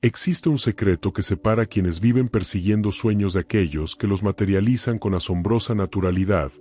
Existe un secreto que separa a quienes viven persiguiendo sueños de aquellos que los materializan con asombrosa naturalidad,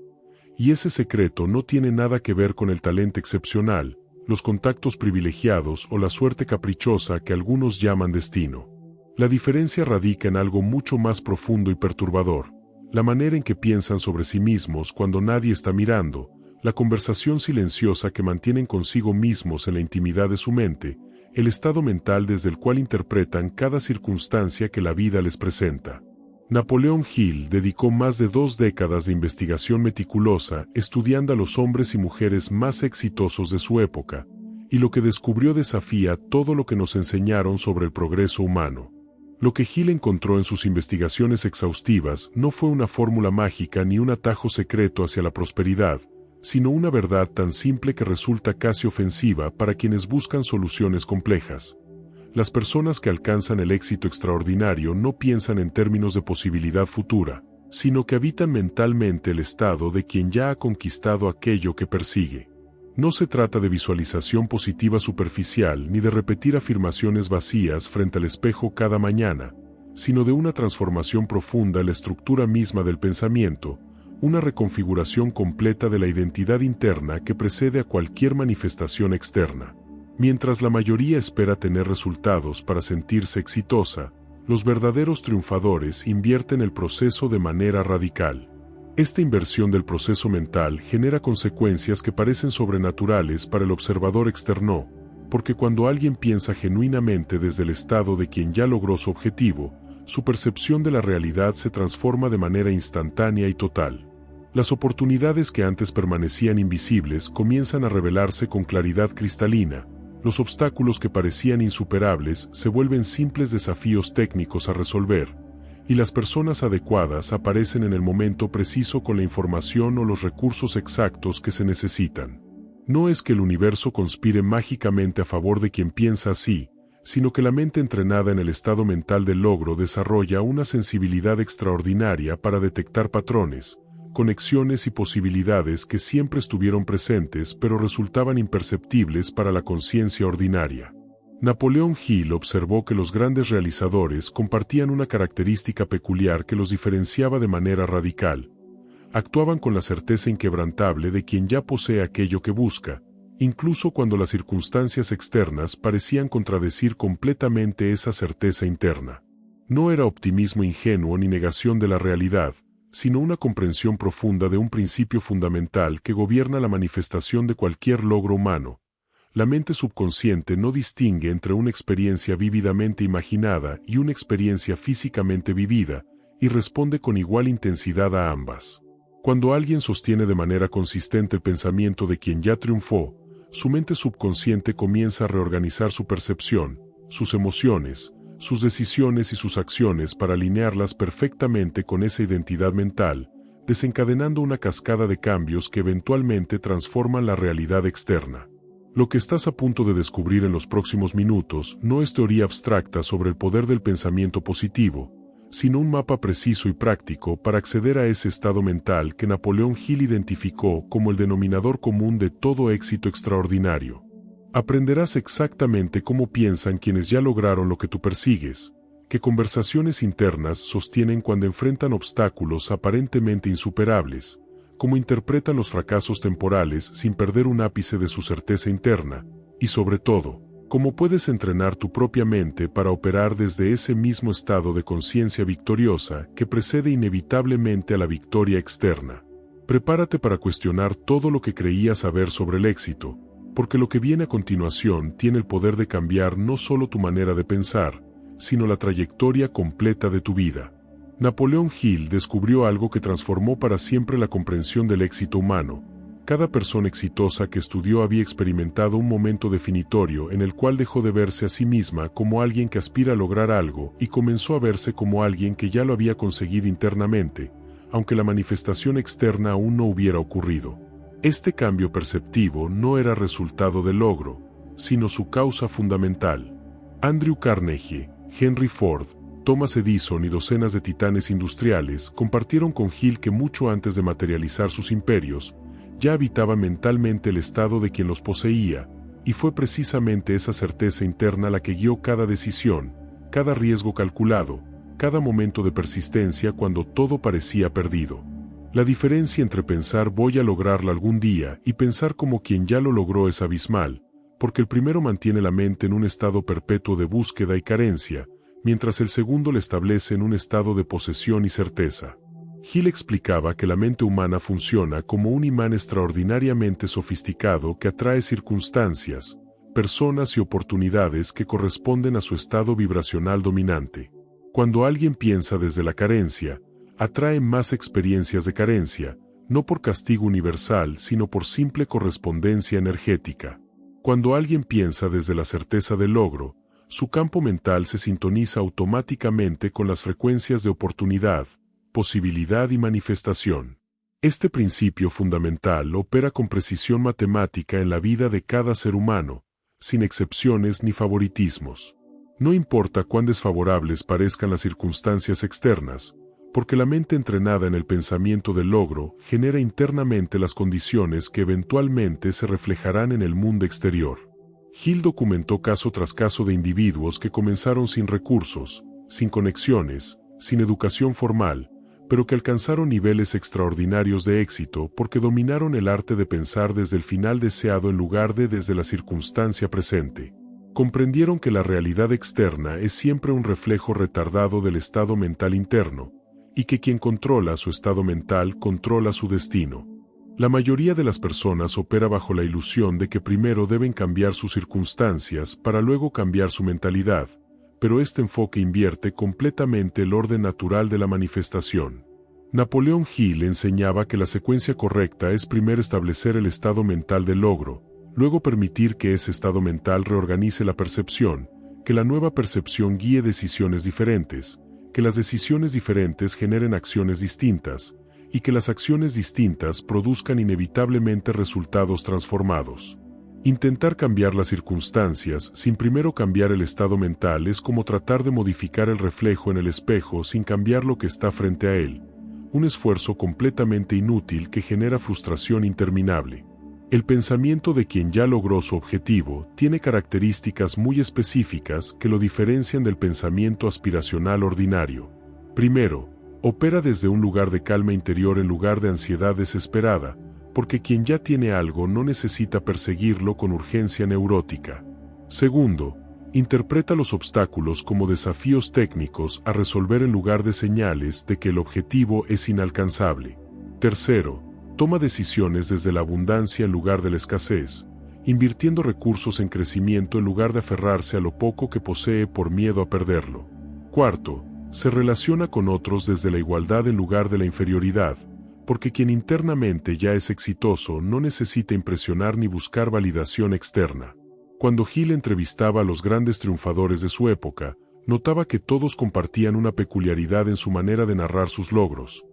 y ese secreto no tiene nada que ver con el talento excepcional, los contactos privilegiados o la suerte caprichosa que algunos llaman destino. La diferencia radica en algo mucho más profundo y perturbador: la manera en que piensan sobre sí mismos cuando nadie está mirando, la conversación silenciosa que mantienen consigo mismos en la intimidad de su mente, el estado mental desde el cual interpretan cada circunstancia que la vida les presenta. Napoleón Hill dedicó más de 2 décadas de investigación meticulosa estudiando a los hombres y mujeres más exitosos de su época, y lo que descubrió desafía todo lo que nos enseñaron sobre el progreso humano. Lo que Hill encontró en sus investigaciones exhaustivas no fue una fórmula mágica ni un atajo secreto hacia la prosperidad, sino una verdad tan simple que resulta casi ofensiva para quienes buscan soluciones complejas. Las personas que alcanzan el éxito extraordinario no piensan en términos de posibilidad futura, sino que habitan mentalmente el estado de quien ya ha conquistado aquello que persigue. No se trata de visualización positiva superficial ni de repetir afirmaciones vacías frente al espejo cada mañana, sino de una transformación profunda en la estructura misma del pensamiento, una reconfiguración completa de la identidad interna que precede a cualquier manifestación externa. Mientras la mayoría espera tener resultados para sentirse exitosa, los verdaderos triunfadores invierten el proceso de manera radical. Esta inversión del proceso mental genera consecuencias que parecen sobrenaturales para el observador externo, porque cuando alguien piensa genuinamente desde el estado de quien ya logró su objetivo, su percepción de la realidad se transforma de manera instantánea y total. Las oportunidades que antes permanecían invisibles comienzan a revelarse con claridad cristalina, los obstáculos que parecían insuperables se vuelven simples desafíos técnicos a resolver, y las personas adecuadas aparecen en el momento preciso con la información o los recursos exactos que se necesitan. No es que el universo conspire mágicamente a favor de quien piensa así, sino que la mente entrenada en el estado mental del logro desarrolla una sensibilidad extraordinaria para detectar patrones, conexiones y posibilidades que siempre estuvieron presentes pero resultaban imperceptibles para la conciencia ordinaria. Napoleón Hill observó que los grandes realizadores compartían una característica peculiar que los diferenciaba de manera radical. Actuaban con la certeza inquebrantable de quien ya posee aquello que busca, incluso cuando las circunstancias externas parecían contradecir completamente esa certeza interna. No era optimismo ingenuo ni negación de la realidad, sino una comprensión profunda de un principio fundamental que gobierna la manifestación de cualquier logro humano. La mente subconsciente no distingue entre una experiencia vívidamente imaginada y una experiencia físicamente vivida, y responde con igual intensidad a ambas. Cuando alguien sostiene de manera consistente el pensamiento de quien ya triunfó, su mente subconsciente comienza a reorganizar su percepción, sus emociones, sus decisiones y sus acciones para alinearlas perfectamente con esa identidad mental, desencadenando una cascada de cambios que eventualmente transforman la realidad externa. Lo que estás a punto de descubrir en los próximos minutos no es teoría abstracta sobre el poder del pensamiento positivo, sino un mapa preciso y práctico para acceder a ese estado mental que Napoleón Hill identificó como el denominador común de todo éxito extraordinario. Aprenderás exactamente cómo piensan quienes ya lograron lo que tú persigues, qué conversaciones internas sostienen cuando enfrentan obstáculos aparentemente insuperables, cómo interpretan los fracasos temporales sin perder un ápice de su certeza interna, y sobre todo, cómo puedes entrenar tu propia mente para operar desde ese mismo estado de conciencia victoriosa que precede inevitablemente a la victoria externa. Prepárate para cuestionar todo lo que creías saber sobre el éxito, porque lo que viene a continuación tiene el poder de cambiar no solo tu manera de pensar, sino la trayectoria completa de tu vida. Napoleón Hill descubrió algo que transformó para siempre la comprensión del éxito humano. Cada persona exitosa que estudió había experimentado un momento definitorio en el cual dejó de verse a sí misma como alguien que aspira a lograr algo y comenzó a verse como alguien que ya lo había conseguido internamente, aunque la manifestación externa aún no hubiera ocurrido. Este cambio perceptivo no era resultado del logro, sino su causa fundamental. Andrew Carnegie, Henry Ford, Thomas Edison y docenas de titanes industriales compartieron con Hill que mucho antes de materializar sus imperios, ya habitaba mentalmente el estado de quien los poseía, y fue precisamente esa certeza interna la que guió cada decisión, cada riesgo calculado, cada momento de persistencia cuando todo parecía perdido. La diferencia entre pensar voy a lograrlo algún día y pensar como quien ya lo logró es abismal, porque el primero mantiene la mente en un estado perpetuo de búsqueda y carencia, mientras el segundo la establece en un estado de posesión y certeza. Hill explicaba que la mente humana funciona como un imán extraordinariamente sofisticado que atrae circunstancias, personas y oportunidades que corresponden a su estado vibracional dominante. Cuando alguien piensa desde la carencia, atrae más experiencias de carencia, no por castigo universal sino por simple correspondencia energética. Cuando alguien piensa desde la certeza del logro, su campo mental se sintoniza automáticamente con las frecuencias de oportunidad, posibilidad y manifestación. Este principio fundamental opera con precisión matemática en la vida de cada ser humano, sin excepciones ni favoritismos. No importa cuán desfavorables parezcan las circunstancias externas, porque la mente entrenada en el pensamiento del logro genera internamente las condiciones que eventualmente se reflejarán en el mundo exterior. Hill documentó caso tras caso de individuos que comenzaron sin recursos, sin conexiones, sin educación formal, pero que alcanzaron niveles extraordinarios de éxito porque dominaron el arte de pensar desde el final deseado en lugar de desde la circunstancia presente. Comprendieron que la realidad externa es siempre un reflejo retardado del estado mental interno, y que quien controla su estado mental controla su destino. La mayoría de las personas opera bajo la ilusión de que primero deben cambiar sus circunstancias para luego cambiar su mentalidad, pero este enfoque invierte completamente el orden natural de la manifestación. Napoleón Hill enseñaba que la secuencia correcta es primero establecer el estado mental del logro, luego permitir que ese estado mental reorganice la percepción, que la nueva percepción guíe decisiones diferentes, que las decisiones diferentes generen acciones distintas, y que las acciones distintas produzcan inevitablemente resultados transformados. Intentar cambiar las circunstancias sin primero cambiar el estado mental es como tratar de modificar el reflejo en el espejo sin cambiar lo que está frente a él, un esfuerzo completamente inútil que genera frustración interminable. El pensamiento de quien ya logró su objetivo tiene características muy específicas que lo diferencian del pensamiento aspiracional ordinario. Primero, opera desde un lugar de calma interior en lugar de ansiedad desesperada, porque quien ya tiene algo no necesita perseguirlo con urgencia neurótica. Segundo, interpreta los obstáculos como desafíos técnicos a resolver en lugar de señales de que el objetivo es inalcanzable. Tercero, toma decisiones desde la abundancia en lugar de la escasez, invirtiendo recursos en crecimiento en lugar de aferrarse a lo poco que posee por miedo a perderlo. Cuarto, se relaciona con otros desde la igualdad en lugar de la inferioridad, porque quien internamente ya es exitoso no necesita impresionar ni buscar validación externa. Cuando Hill entrevistaba a los grandes triunfadores de su época, notaba que todos compartían una peculiaridad en su manera de narrar sus logros.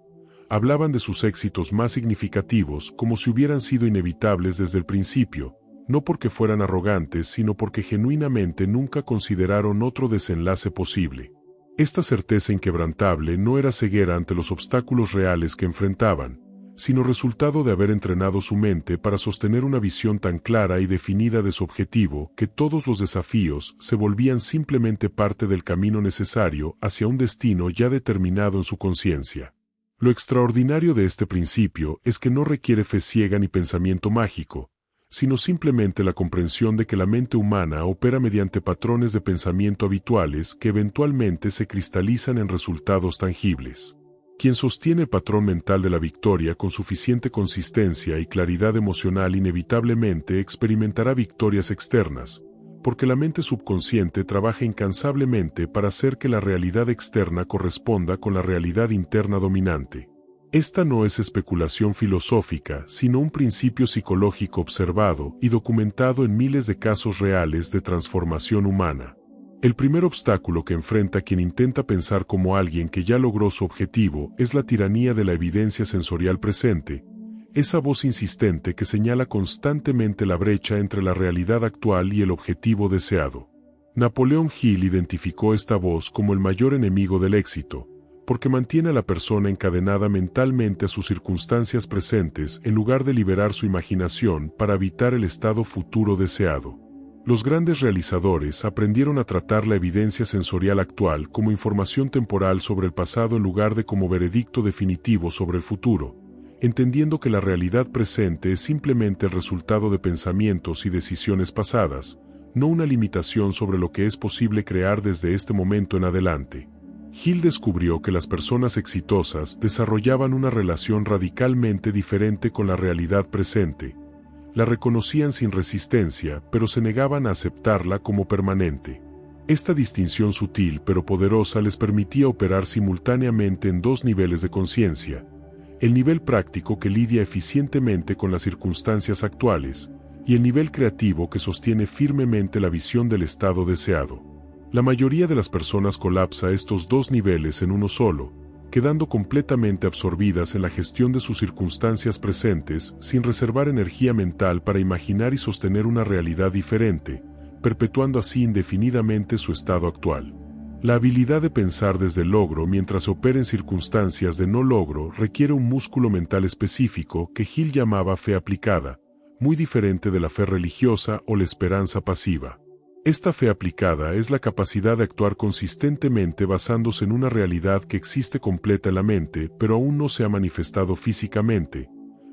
Hablaban de sus éxitos más significativos como si hubieran sido inevitables desde el principio, no porque fueran arrogantes sino porque genuinamente nunca consideraron otro desenlace posible. Esta certeza inquebrantable no era ceguera ante los obstáculos reales que enfrentaban, sino resultado de haber entrenado su mente para sostener una visión tan clara y definida de su objetivo que todos los desafíos se volvían simplemente parte del camino necesario hacia un destino ya determinado en su conciencia. Lo extraordinario de este principio es que no requiere fe ciega ni pensamiento mágico, sino simplemente la comprensión de que la mente humana opera mediante patrones de pensamiento habituales que eventualmente se cristalizan en resultados tangibles. Quien sostiene el patrón mental de la victoria con suficiente consistencia y claridad emocional inevitablemente experimentará victorias externas, porque la mente subconsciente trabaja incansablemente para hacer que la realidad externa corresponda con la realidad interna dominante. Esta no es especulación filosófica, sino un principio psicológico observado y documentado en miles de casos reales de transformación humana. El primer obstáculo que enfrenta quien intenta pensar como alguien que ya logró su objetivo es la tiranía de la evidencia sensorial presente, esa voz insistente que señala constantemente la brecha entre la realidad actual y el objetivo deseado. Napoleón Hill identificó esta voz como el mayor enemigo del éxito, porque mantiene a la persona encadenada mentalmente a sus circunstancias presentes en lugar de liberar su imaginación para evitar el estado futuro deseado. Los grandes realizadores aprendieron a tratar la evidencia sensorial actual como información temporal sobre el pasado en lugar de como veredicto definitivo sobre el futuro, entendiendo que la realidad presente es simplemente el resultado de pensamientos y decisiones pasadas, no una limitación sobre lo que es posible crear desde este momento en adelante. Hill descubrió que las personas exitosas desarrollaban una relación radicalmente diferente con la realidad presente. La reconocían sin resistencia, pero se negaban a aceptarla como permanente. Esta distinción sutil pero poderosa les permitía operar simultáneamente en dos niveles de conciencia: el nivel práctico que lidia eficientemente con las circunstancias actuales, y el nivel creativo que sostiene firmemente la visión del estado deseado. La mayoría de las personas colapsa estos dos niveles en uno solo, quedando completamente absorbidas en la gestión de sus circunstancias presentes sin reservar energía mental para imaginar y sostener una realidad diferente, perpetuando así indefinidamente su estado actual. La habilidad de pensar desde el logro mientras se opera en circunstancias de no logro requiere un músculo mental específico que Hill llamaba fe aplicada, muy diferente de la fe religiosa o la esperanza pasiva. Esta fe aplicada es la capacidad de actuar consistentemente basándose en una realidad que existe completa en la mente pero aún no se ha manifestado físicamente,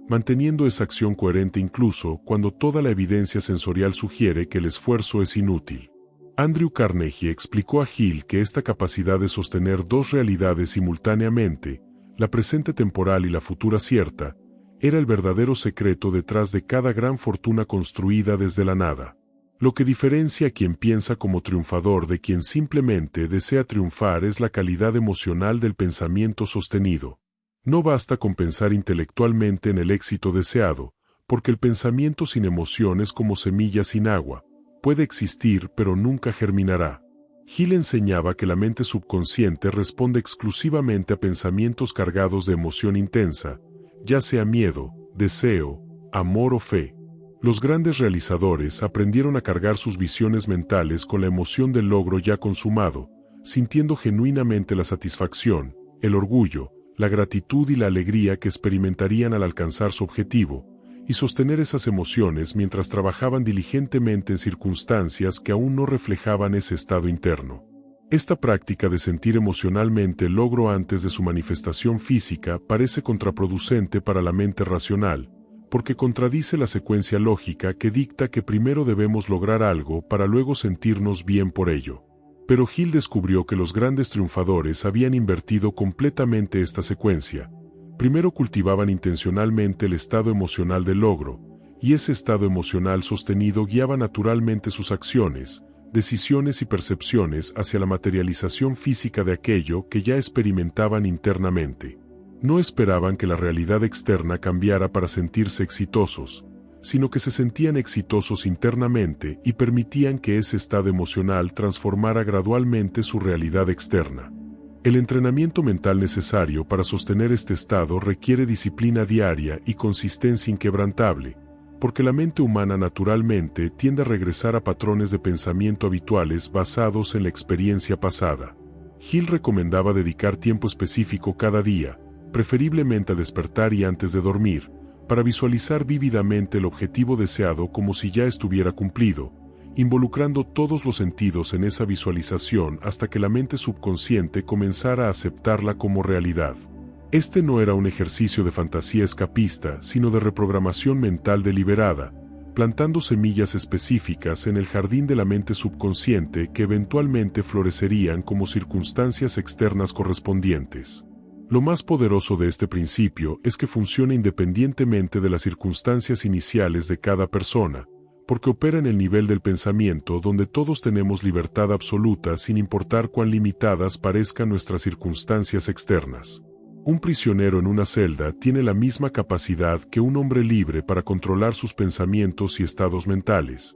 manteniendo esa acción coherente incluso cuando toda la evidencia sensorial sugiere que el esfuerzo es inútil. Andrew Carnegie explicó a Hill que esta capacidad de sostener dos realidades simultáneamente, la presente temporal y la futura cierta, era el verdadero secreto detrás de cada gran fortuna construida desde la nada. Lo que diferencia a quien piensa como triunfador de quien simplemente desea triunfar es la calidad emocional del pensamiento sostenido. No basta con pensar intelectualmente en el éxito deseado, porque el pensamiento sin emoción es como semilla sin agua, puede existir pero nunca germinará. Hill enseñaba que la mente subconsciente responde exclusivamente a pensamientos cargados de emoción intensa, ya sea miedo, deseo, amor o fe. Los grandes realizadores aprendieron a cargar sus visiones mentales con la emoción del logro ya consumado, sintiendo genuinamente la satisfacción, el orgullo, la gratitud y la alegría que experimentarían al alcanzar su objetivo, y sostener esas emociones mientras trabajaban diligentemente en circunstancias que aún no reflejaban ese estado interno. Esta práctica de sentir emocionalmente el logro antes de su manifestación física parece contraproducente para la mente racional, porque contradice la secuencia lógica que dicta que primero debemos lograr algo para luego sentirnos bien por ello. Pero Hill descubrió que los grandes triunfadores habían invertido completamente esta secuencia. Primero cultivaban intencionalmente el estado emocional del logro, y ese estado emocional sostenido guiaba naturalmente sus acciones, decisiones y percepciones hacia la materialización física de aquello que ya experimentaban internamente. No esperaban que la realidad externa cambiara para sentirse exitosos, sino que se sentían exitosos internamente y permitían que ese estado emocional transformara gradualmente su realidad externa. El entrenamiento mental necesario para sostener este estado requiere disciplina diaria y consistencia inquebrantable, porque la mente humana naturalmente tiende a regresar a patrones de pensamiento habituales basados en la experiencia pasada. Hill recomendaba dedicar tiempo específico cada día, preferiblemente al despertar y antes de dormir, para visualizar vívidamente el objetivo deseado como si ya estuviera cumplido, involucrando todos los sentidos en esa visualización hasta que la mente subconsciente comenzara a aceptarla como realidad. Este no era un ejercicio de fantasía escapista, sino de reprogramación mental deliberada, plantando semillas específicas en el jardín de la mente subconsciente que eventualmente florecerían como circunstancias externas correspondientes. Lo más poderoso de este principio es que funciona independientemente de las circunstancias iniciales de cada persona, porque opera en el nivel del pensamiento donde todos tenemos libertad absoluta sin importar cuán limitadas parezcan nuestras circunstancias externas. Un prisionero en una celda tiene la misma capacidad que un hombre libre para controlar sus pensamientos y estados mentales.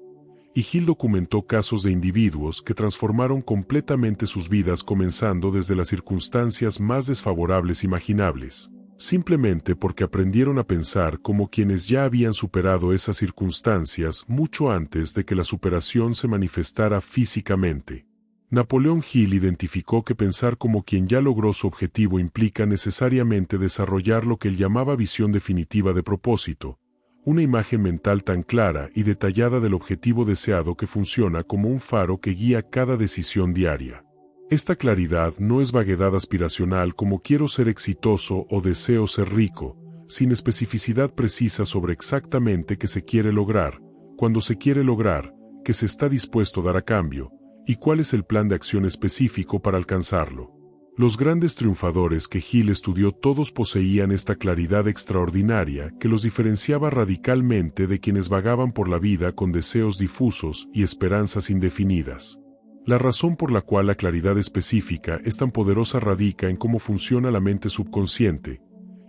Y Hill documentó casos de individuos que transformaron completamente sus vidas comenzando desde las circunstancias más desfavorables imaginables, simplemente porque aprendieron a pensar como quienes ya habían superado esas circunstancias mucho antes de que la superación se manifestara físicamente. Napoleón Hill identificó que pensar como quien ya logró su objetivo implica necesariamente desarrollar lo que él llamaba visión definitiva de propósito, Una imagen mental tan clara y detallada del objetivo deseado que funciona como un faro que guía cada decisión diaria. Esta claridad no es vaguedad aspiracional como quiero ser exitoso o deseo ser rico, sin especificidad precisa sobre exactamente qué se quiere lograr, cuándo se quiere lograr, qué se está dispuesto a dar a cambio, y cuál es el plan de acción específico para alcanzarlo. Los grandes triunfadores que Hill estudió todos poseían esta claridad extraordinaria que los diferenciaba radicalmente de quienes vagaban por la vida con deseos difusos y esperanzas indefinidas. La razón por la cual la claridad específica es tan poderosa radica en cómo funciona la mente subconsciente.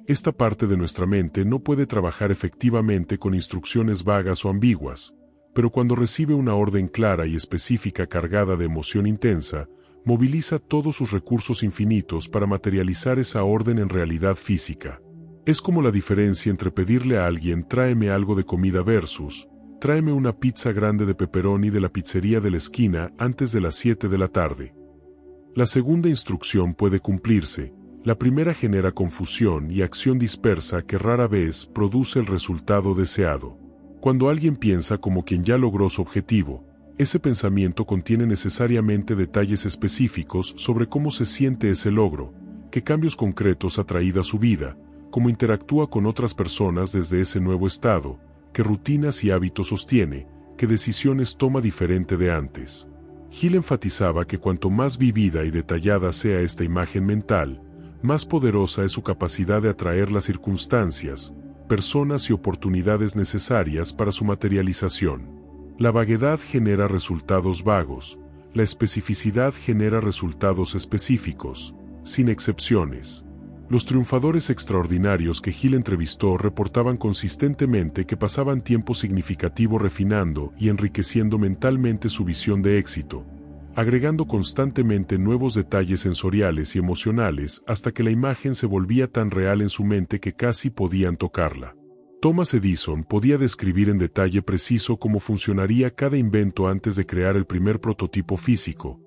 Esta parte de nuestra mente no puede trabajar efectivamente con instrucciones vagas o ambiguas, pero cuando recibe una orden clara y específica cargada de emoción intensa, moviliza todos sus recursos infinitos para materializar esa orden en realidad física. Es como la diferencia entre pedirle a alguien tráeme algo de comida versus tráeme una pizza grande de pepperoni de la pizzería de la esquina antes de las 7 de la tarde. La segunda instrucción puede cumplirse, la primera genera confusión y acción dispersa que rara vez produce el resultado deseado. Cuando alguien piensa como quien ya logró su objetivo, ese pensamiento contiene necesariamente detalles específicos sobre cómo se siente ese logro, qué cambios concretos ha traído a su vida, cómo interactúa con otras personas desde ese nuevo estado, qué rutinas y hábitos sostiene, qué decisiones toma diferente de antes. Hill enfatizaba que cuanto más vivida y detallada sea esta imagen mental, más poderosa es su capacidad de atraer las circunstancias, personas y oportunidades necesarias para su materialización. La vaguedad genera resultados vagos, la especificidad genera resultados específicos, sin excepciones. Los triunfadores extraordinarios que Hill entrevistó reportaban consistentemente que pasaban tiempo significativo refinando y enriqueciendo mentalmente su visión de éxito, agregando constantemente nuevos detalles sensoriales y emocionales hasta que la imagen se volvía tan real en su mente que casi podían tocarla. Thomas Edison podía describir en detalle preciso cómo funcionaría cada invento antes de crear el primer prototipo físico.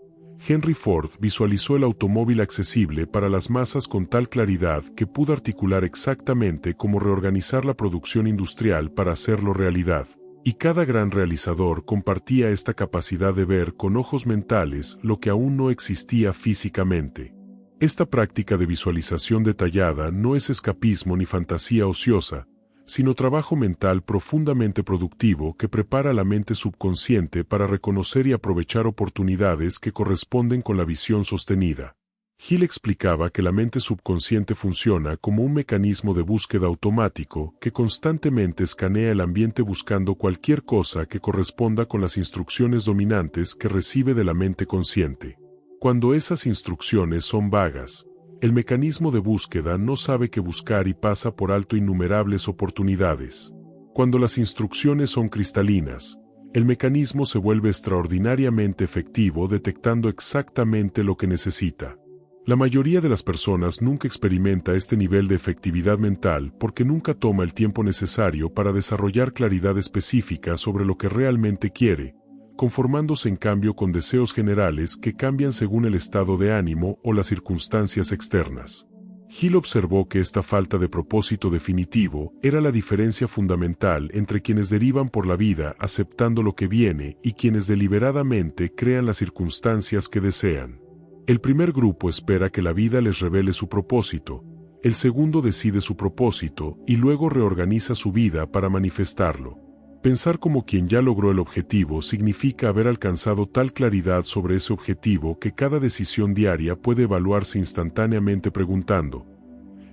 Henry Ford visualizó el automóvil accesible para las masas con tal claridad que pudo articular exactamente cómo reorganizar la producción industrial para hacerlo realidad. Y cada gran realizador compartía esta capacidad de ver con ojos mentales lo que aún no existía físicamente. Esta práctica de visualización detallada no es escapismo ni fantasía ociosa, sino trabajo mental profundamente productivo que prepara la mente subconsciente para reconocer y aprovechar oportunidades que corresponden con la visión sostenida. Hill explicaba que la mente subconsciente funciona como un mecanismo de búsqueda automático que constantemente escanea el ambiente buscando cualquier cosa que corresponda con las instrucciones dominantes que recibe de la mente consciente. Cuando esas instrucciones son vagas, el mecanismo de búsqueda no sabe qué buscar y pasa por alto innumerables oportunidades. Cuando las instrucciones son cristalinas, el mecanismo se vuelve extraordinariamente efectivo detectando exactamente lo que necesita. La mayoría de las personas nunca experimenta este nivel de efectividad mental porque nunca toma el tiempo necesario para desarrollar claridad específica sobre lo que realmente quiere, conformándose en cambio con deseos generales que cambian según el estado de ánimo o las circunstancias externas. Hill observó que esta falta de propósito definitivo era la diferencia fundamental entre quienes derivan por la vida aceptando lo que viene y quienes deliberadamente crean las circunstancias que desean. El primer grupo espera que la vida les revele su propósito, el segundo decide su propósito y luego reorganiza su vida para manifestarlo. Pensar como quien ya logró el objetivo significa haber alcanzado tal claridad sobre ese objetivo que cada decisión diaria puede evaluarse instantáneamente preguntando: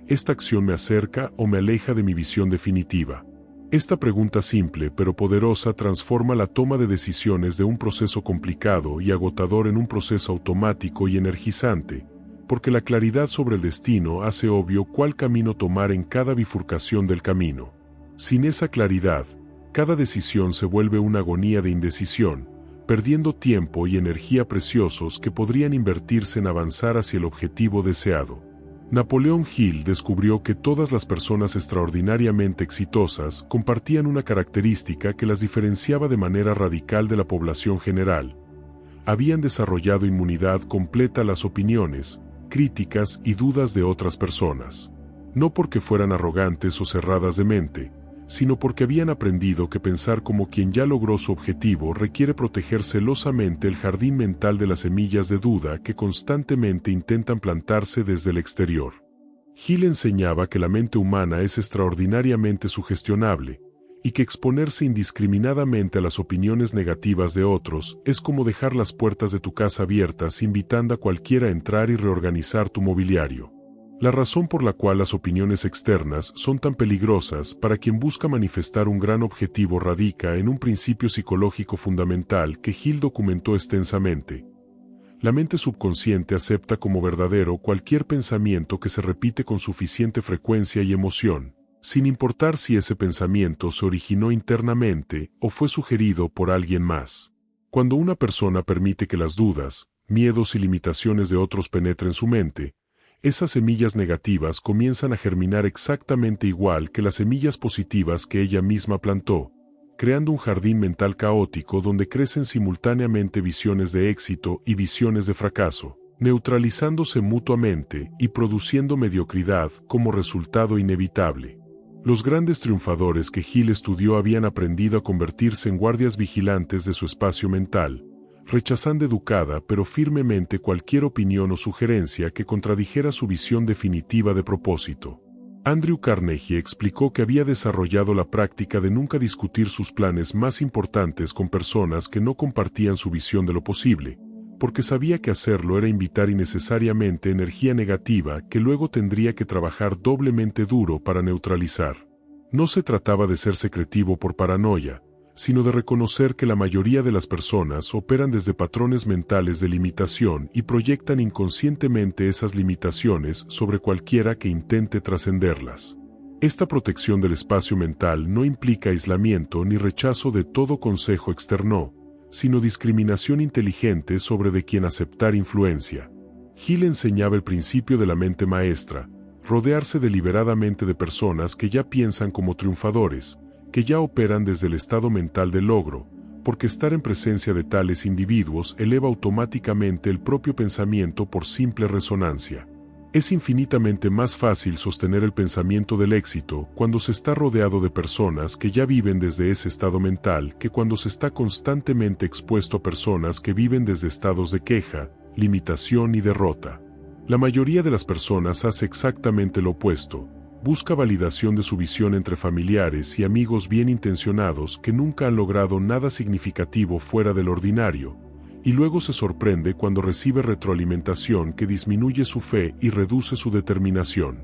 ¿esta acción me acerca o me aleja de mi visión definitiva? Esta pregunta simple pero poderosa transforma la toma de decisiones de un proceso complicado y agotador en un proceso automático y energizante, porque la claridad sobre el destino hace obvio cuál camino tomar en cada bifurcación del camino. Sin esa claridad, cada decisión se vuelve una agonía de indecisión, perdiendo tiempo y energía preciosos que podrían invertirse en avanzar hacia el objetivo deseado. Napoleón Hill descubrió que todas las personas extraordinariamente exitosas compartían una característica que las diferenciaba de manera radical de la población general. Habían desarrollado inmunidad completa a las opiniones, críticas y dudas de otras personas. No porque fueran arrogantes o cerradas de mente, sino porque habían aprendido que pensar como quien ya logró su objetivo requiere proteger celosamente el jardín mental de las semillas de duda que constantemente intentan plantarse desde el exterior. Hill enseñaba que la mente humana es extraordinariamente sugestionable, y que exponerse indiscriminadamente a las opiniones negativas de otros es como dejar las puertas de tu casa abiertas invitando a cualquiera a entrar y reorganizar tu mobiliario. La razón por la cual las opiniones externas son tan peligrosas para quien busca manifestar un gran objetivo radica en un principio psicológico fundamental que Hill documentó extensamente. La mente subconsciente acepta como verdadero cualquier pensamiento que se repite con suficiente frecuencia y emoción, sin importar si ese pensamiento se originó internamente o fue sugerido por alguien más. Cuando una persona permite que las dudas, miedos y limitaciones de otros penetren su mente, esas semillas negativas comienzan a germinar exactamente igual que las semillas positivas que ella misma plantó, creando un jardín mental caótico donde crecen simultáneamente visiones de éxito y visiones de fracaso, neutralizándose mutuamente y produciendo mediocridad como resultado inevitable. Los grandes triunfadores que Hill estudió habían aprendido a convertirse en guardias vigilantes de su espacio mental, rechazando educada pero firmemente cualquier opinión o sugerencia que contradijera su visión definitiva de propósito. Andrew Carnegie explicó que había desarrollado la práctica de nunca discutir sus planes más importantes con personas que no compartían su visión de lo posible, porque sabía que hacerlo era invitar innecesariamente energía negativa que luego tendría que trabajar doblemente duro para neutralizar. No se trataba de ser secretivo por paranoia, sino de reconocer que la mayoría de las personas operan desde patrones mentales de limitación y proyectan inconscientemente esas limitaciones sobre cualquiera que intente trascenderlas. Esta protección del espacio mental no implica aislamiento ni rechazo de todo consejo externo, sino discriminación inteligente sobre de quien aceptar influencia. Hill enseñaba el principio de la mente maestra, rodearse deliberadamente de personas que ya piensan como triunfadores, que ya operan desde el estado mental de logro, porque estar en presencia de tales individuos eleva automáticamente el propio pensamiento por simple resonancia. Es infinitamente más fácil sostener el pensamiento del éxito cuando se está rodeado de personas que ya viven desde ese estado mental que cuando se está constantemente expuesto a personas que viven desde estados de queja, limitación y derrota. La mayoría de las personas hace exactamente lo opuesto. Busca validación de su visión entre familiares y amigos bien intencionados que nunca han logrado nada significativo fuera del ordinario, y luego se sorprende cuando recibe retroalimentación que disminuye su fe y reduce su determinación.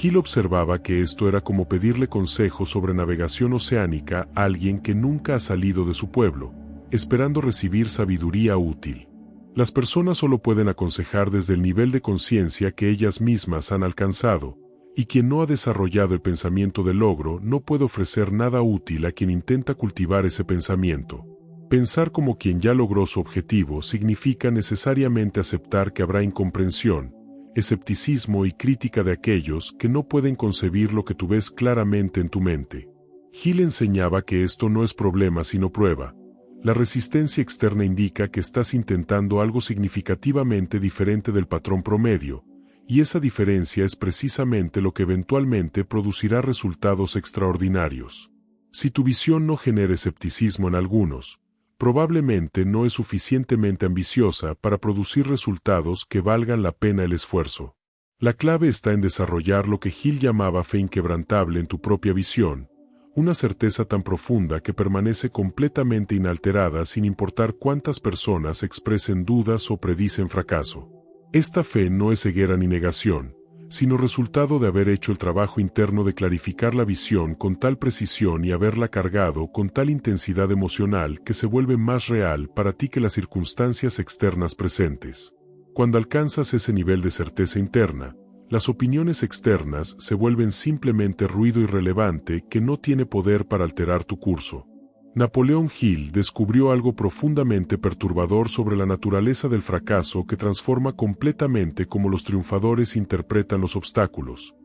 Hill observaba que esto era como pedirle consejo sobre navegación oceánica a alguien que nunca ha salido de su pueblo, esperando recibir sabiduría útil. Las personas solo pueden aconsejar desde el nivel de conciencia que ellas mismas han alcanzado, y quien no ha desarrollado el pensamiento de logro no puede ofrecer nada útil a quien intenta cultivar ese pensamiento. Pensar como quien ya logró su objetivo significa necesariamente aceptar que habrá incomprensión, escepticismo y crítica de aquellos que no pueden concebir lo que tú ves claramente en tu mente. Hill enseñaba que esto no es problema sino prueba. La resistencia externa indica que estás intentando algo significativamente diferente del patrón promedio, y esa diferencia es precisamente lo que eventualmente producirá resultados extraordinarios. Si tu visión no genera escepticismo en algunos, probablemente no es suficientemente ambiciosa para producir resultados que valgan la pena el esfuerzo. La clave está en desarrollar lo que Hill llamaba fe inquebrantable en tu propia visión, una certeza tan profunda que permanece completamente inalterada sin importar cuántas personas expresen dudas o predicen fracaso. Esta fe no es ceguera ni negación, sino resultado de haber hecho el trabajo interno de clarificar la visión con tal precisión y haberla cargado con tal intensidad emocional que se vuelve más real para ti que las circunstancias externas presentes. Cuando alcanzas ese nivel de certeza interna, las opiniones externas se vuelven simplemente ruido irrelevante que no tiene poder para alterar tu curso. Napoleón Hill descubrió algo profundamente perturbador sobre la naturaleza del fracaso que transforma completamente cómo los triunfadores interpretan los obstáculos.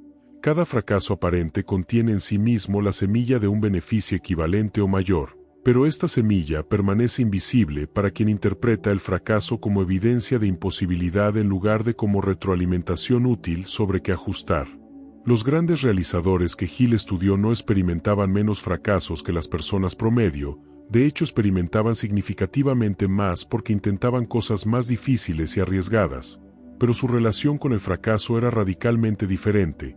Cada fracaso aparente contiene en sí mismo la semilla de un beneficio equivalente o mayor, pero esta semilla permanece invisible para quien interpreta el fracaso como evidencia de imposibilidad en lugar de como retroalimentación útil sobre qué ajustar. Los grandes realizadores que Hill estudió no experimentaban menos fracasos que las personas promedio, de hecho experimentaban significativamente más porque intentaban cosas más difíciles y arriesgadas, pero su relación con el fracaso era radicalmente diferente.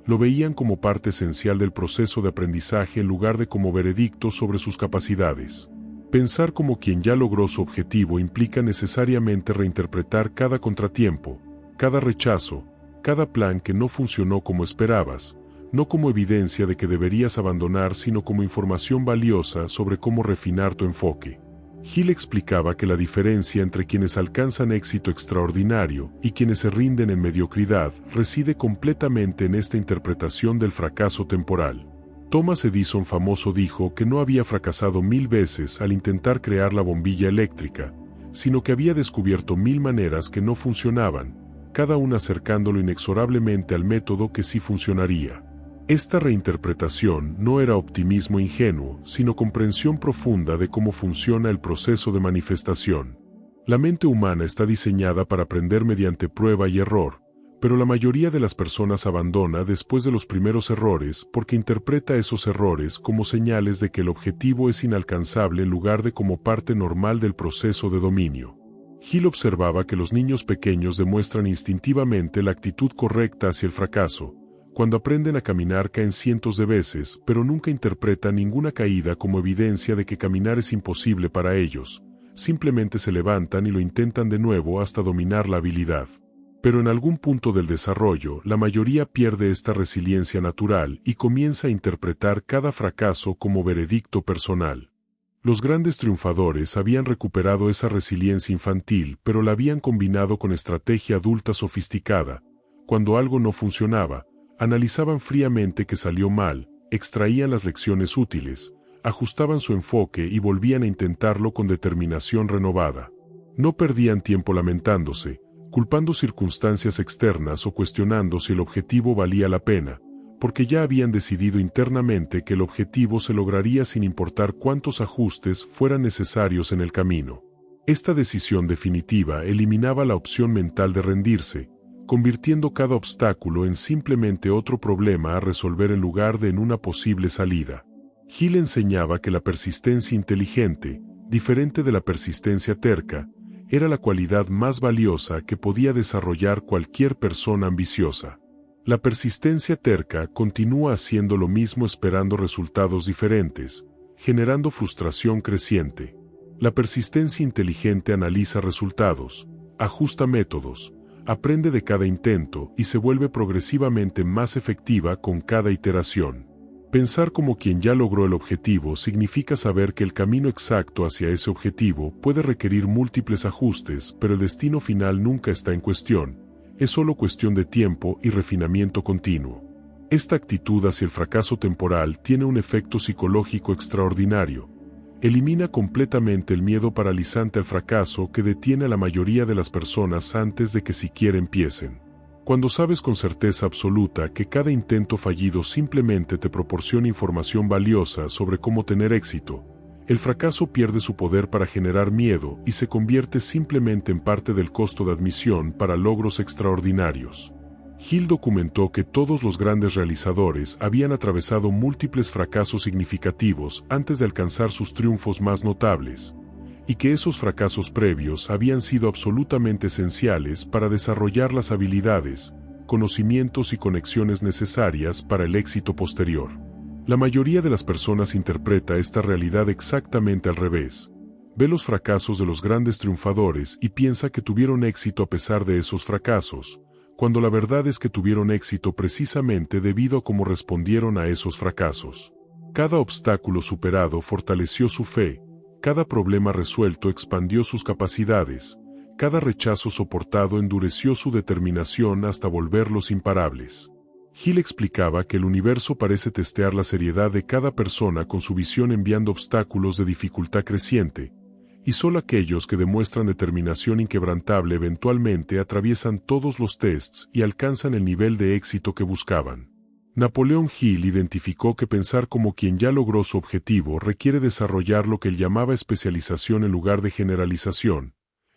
Lo veían como parte esencial del proceso de aprendizaje en lugar de como veredicto sobre sus capacidades. Pensar como quien ya logró su objetivo implica necesariamente reinterpretar cada contratiempo, cada rechazo, cada plan que no funcionó como esperabas, no como evidencia de que deberías abandonar, sino como información valiosa sobre cómo refinar tu enfoque. Hill explicaba que la diferencia entre quienes alcanzan éxito extraordinario y quienes se rinden en mediocridad reside completamente en esta interpretación del fracaso temporal. Thomas Edison famoso dijo que no había fracasado 1000 veces al intentar crear la bombilla eléctrica, sino que había descubierto 1000 maneras que no funcionaban, cada una acercándolo inexorablemente al método que sí funcionaría. Esta reinterpretación no era optimismo ingenuo, sino comprensión profunda de cómo funciona el proceso de manifestación. La mente humana está diseñada para aprender mediante prueba y error, pero la mayoría de las personas abandona después de los primeros errores porque interpreta esos errores como señales de que el objetivo es inalcanzable en lugar de como parte normal del proceso de dominio. Hill observaba que los niños pequeños demuestran instintivamente la actitud correcta hacia el fracaso. Cuando aprenden a caminar caen cientos de veces, pero nunca interpretan ninguna caída como evidencia de que caminar es imposible para ellos. Simplemente se levantan y lo intentan de nuevo hasta dominar la habilidad. Pero en algún punto del desarrollo, la mayoría pierde esta resiliencia natural y comienza a interpretar cada fracaso como veredicto personal. Los grandes triunfadores habían recuperado esa resiliencia infantil, pero la habían combinado con estrategia adulta sofisticada. Cuando algo no funcionaba, analizaban fríamente qué salió mal, extraían las lecciones útiles, ajustaban su enfoque y volvían a intentarlo con determinación renovada. No perdían tiempo lamentándose, culpando circunstancias externas o cuestionando si el objetivo valía la pena, porque ya habían decidido internamente que el objetivo se lograría sin importar cuántos ajustes fueran necesarios en el camino. Esta decisión definitiva eliminaba la opción mental de rendirse, convirtiendo cada obstáculo en simplemente otro problema a resolver en lugar de en una posible salida. Hill enseñaba que la persistencia inteligente, diferente de la persistencia terca, era la cualidad más valiosa que podía desarrollar cualquier persona ambiciosa. La persistencia terca continúa haciendo lo mismo esperando resultados diferentes, generando frustración creciente. La persistencia inteligente analiza resultados, ajusta métodos, aprende de cada intento y se vuelve progresivamente más efectiva con cada iteración. Pensar como quien ya logró el objetivo significa saber que el camino exacto hacia ese objetivo puede requerir múltiples ajustes, pero el destino final nunca está en cuestión, es solo cuestión de tiempo y refinamiento continuo. Esta actitud hacia el fracaso temporal tiene un efecto psicológico extraordinario. Elimina completamente el miedo paralizante al fracaso que detiene a la mayoría de las personas antes de que siquiera empiecen. Cuando sabes con certeza absoluta que cada intento fallido simplemente te proporciona información valiosa sobre cómo tener éxito, el fracaso pierde su poder para generar miedo y se convierte simplemente en parte del costo de admisión para logros extraordinarios. Hill documentó que todos los grandes realizadores habían atravesado múltiples fracasos significativos antes de alcanzar sus triunfos más notables, y que esos fracasos previos habían sido absolutamente esenciales para desarrollar las habilidades, conocimientos y conexiones necesarias para el éxito posterior. La mayoría de las personas interpreta esta realidad exactamente al revés. Ve los fracasos de los grandes triunfadores y piensa que tuvieron éxito a pesar de esos fracasos, cuando la verdad es que tuvieron éxito precisamente debido a cómo respondieron a esos fracasos. Cada obstáculo superado fortaleció su fe, cada problema resuelto expandió sus capacidades, cada rechazo soportado endureció su determinación hasta volverlos imparables. Hill explicaba que el universo parece testear la seriedad de cada persona con su visión enviando obstáculos de dificultad creciente, y solo aquellos que demuestran determinación inquebrantable eventualmente atraviesan todos los tests y alcanzan el nivel de éxito que buscaban. Napoleón Hill identificó que pensar como quien ya logró su objetivo requiere desarrollar lo que él llamaba especialización en lugar de generalización,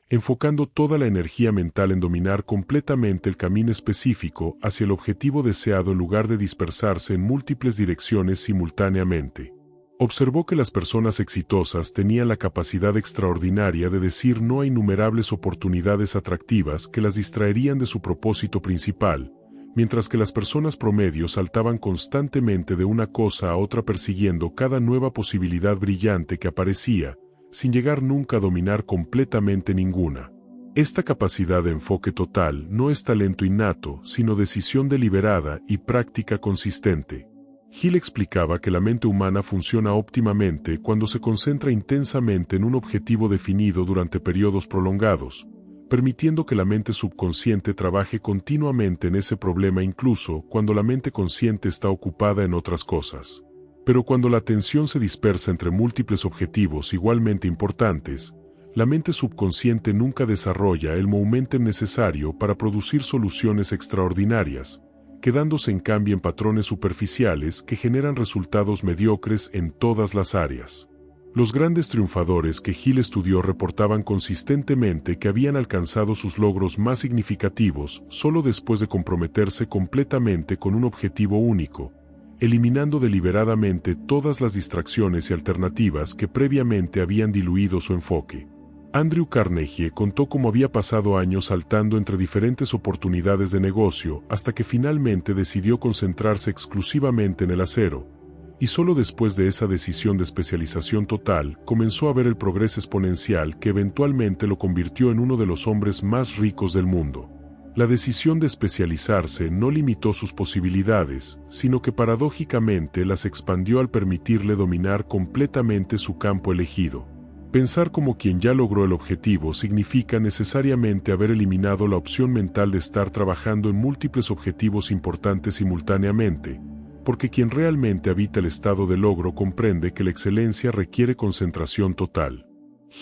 enfocando toda la energía mental en dominar completamente el camino específico hacia el objetivo deseado en lugar de dispersarse en múltiples direcciones simultáneamente. Observó que las personas exitosas tenían la capacidad extraordinaria de decir no a innumerables oportunidades atractivas que las distraerían de su propósito principal, mientras que las personas promedio saltaban constantemente de una cosa a otra persiguiendo cada nueva posibilidad brillante que aparecía, sin llegar nunca a dominar completamente ninguna. Esta capacidad de enfoque total no es talento innato, sino decisión deliberada y práctica consistente. Hill explicaba que la mente humana funciona óptimamente cuando se concentra intensamente en un objetivo definido durante periodos prolongados, permitiendo que la mente subconsciente trabaje continuamente en ese problema incluso cuando la mente consciente está ocupada en otras cosas. Pero cuando la atención se dispersa entre múltiples objetivos igualmente importantes, la mente subconsciente nunca desarrolla el momentum necesario para producir soluciones extraordinarias, quedándose en cambio en patrones superficiales que generan resultados mediocres en todas las áreas. Los grandes triunfadores que Hill estudió reportaban consistentemente que habían alcanzado sus logros más significativos solo después de comprometerse completamente con un objetivo único, eliminando deliberadamente todas las distracciones y alternativas que previamente habían diluido su enfoque. Andrew Carnegie contó cómo había pasado años saltando entre diferentes oportunidades de negocio hasta que finalmente decidió concentrarse exclusivamente en el acero, y solo después de esa decisión de especialización total comenzó a ver el progreso exponencial que eventualmente lo convirtió en uno de los hombres más ricos del mundo. La decisión de especializarse no limitó sus posibilidades, sino que paradójicamente las expandió al permitirle dominar completamente su campo elegido. Pensar como quien ya logró el objetivo significa necesariamente haber eliminado la opción mental de estar trabajando en múltiples objetivos importantes simultáneamente, porque quien realmente habita el estado de logro comprende que la excelencia requiere concentración total.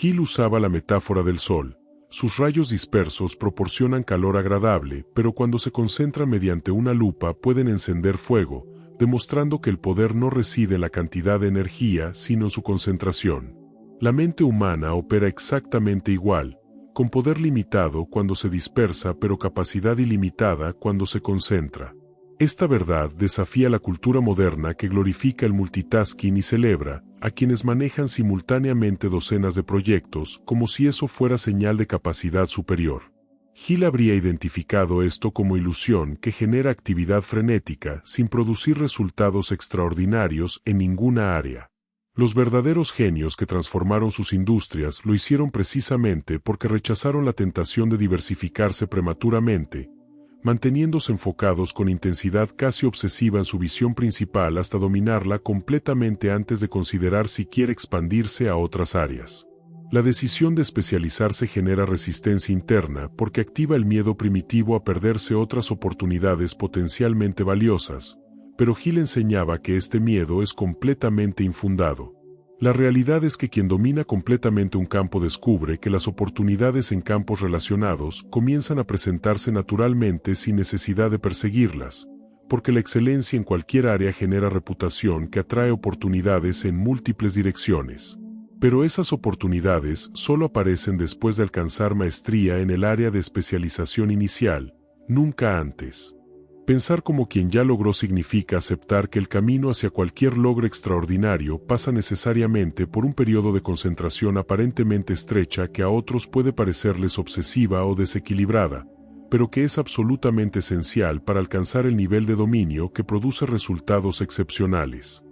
Hill usaba la metáfora del sol. Sus rayos dispersos proporcionan calor agradable, pero cuando se concentran mediante una lupa pueden encender fuego, demostrando que el poder no reside en la cantidad de energía, sino en su concentración. La mente humana opera exactamente igual, con poder limitado cuando se dispersa pero capacidad ilimitada cuando se concentra. Esta verdad desafía la cultura moderna que glorifica el multitasking y celebra a quienes manejan simultáneamente docenas de proyectos como si eso fuera señal de capacidad superior. Hill habría identificado esto como ilusión que genera actividad frenética sin producir resultados extraordinarios en ninguna área. Los verdaderos genios que transformaron sus industrias lo hicieron precisamente porque rechazaron la tentación de diversificarse prematuramente, manteniéndose enfocados con intensidad casi obsesiva en su visión principal hasta dominarla completamente antes de considerar siquiera expandirse a otras áreas. La decisión de especializarse genera resistencia interna porque activa el miedo primitivo a perderse otras oportunidades potencialmente valiosas, pero Hill enseñaba que este miedo es completamente infundado. La realidad es que quien domina completamente un campo descubre que las oportunidades en campos relacionados comienzan a presentarse naturalmente sin necesidad de perseguirlas, porque la excelencia en cualquier área genera reputación que atrae oportunidades en múltiples direcciones. Pero esas oportunidades solo aparecen después de alcanzar maestría en el área de especialización inicial, nunca antes. Pensar como quien ya logró significa aceptar que el camino hacia cualquier logro extraordinario pasa necesariamente por un periodo de concentración aparentemente estrecha que a otros puede parecerles obsesiva o desequilibrada, pero que es absolutamente esencial para alcanzar el nivel de dominio que produce resultados excepcionales.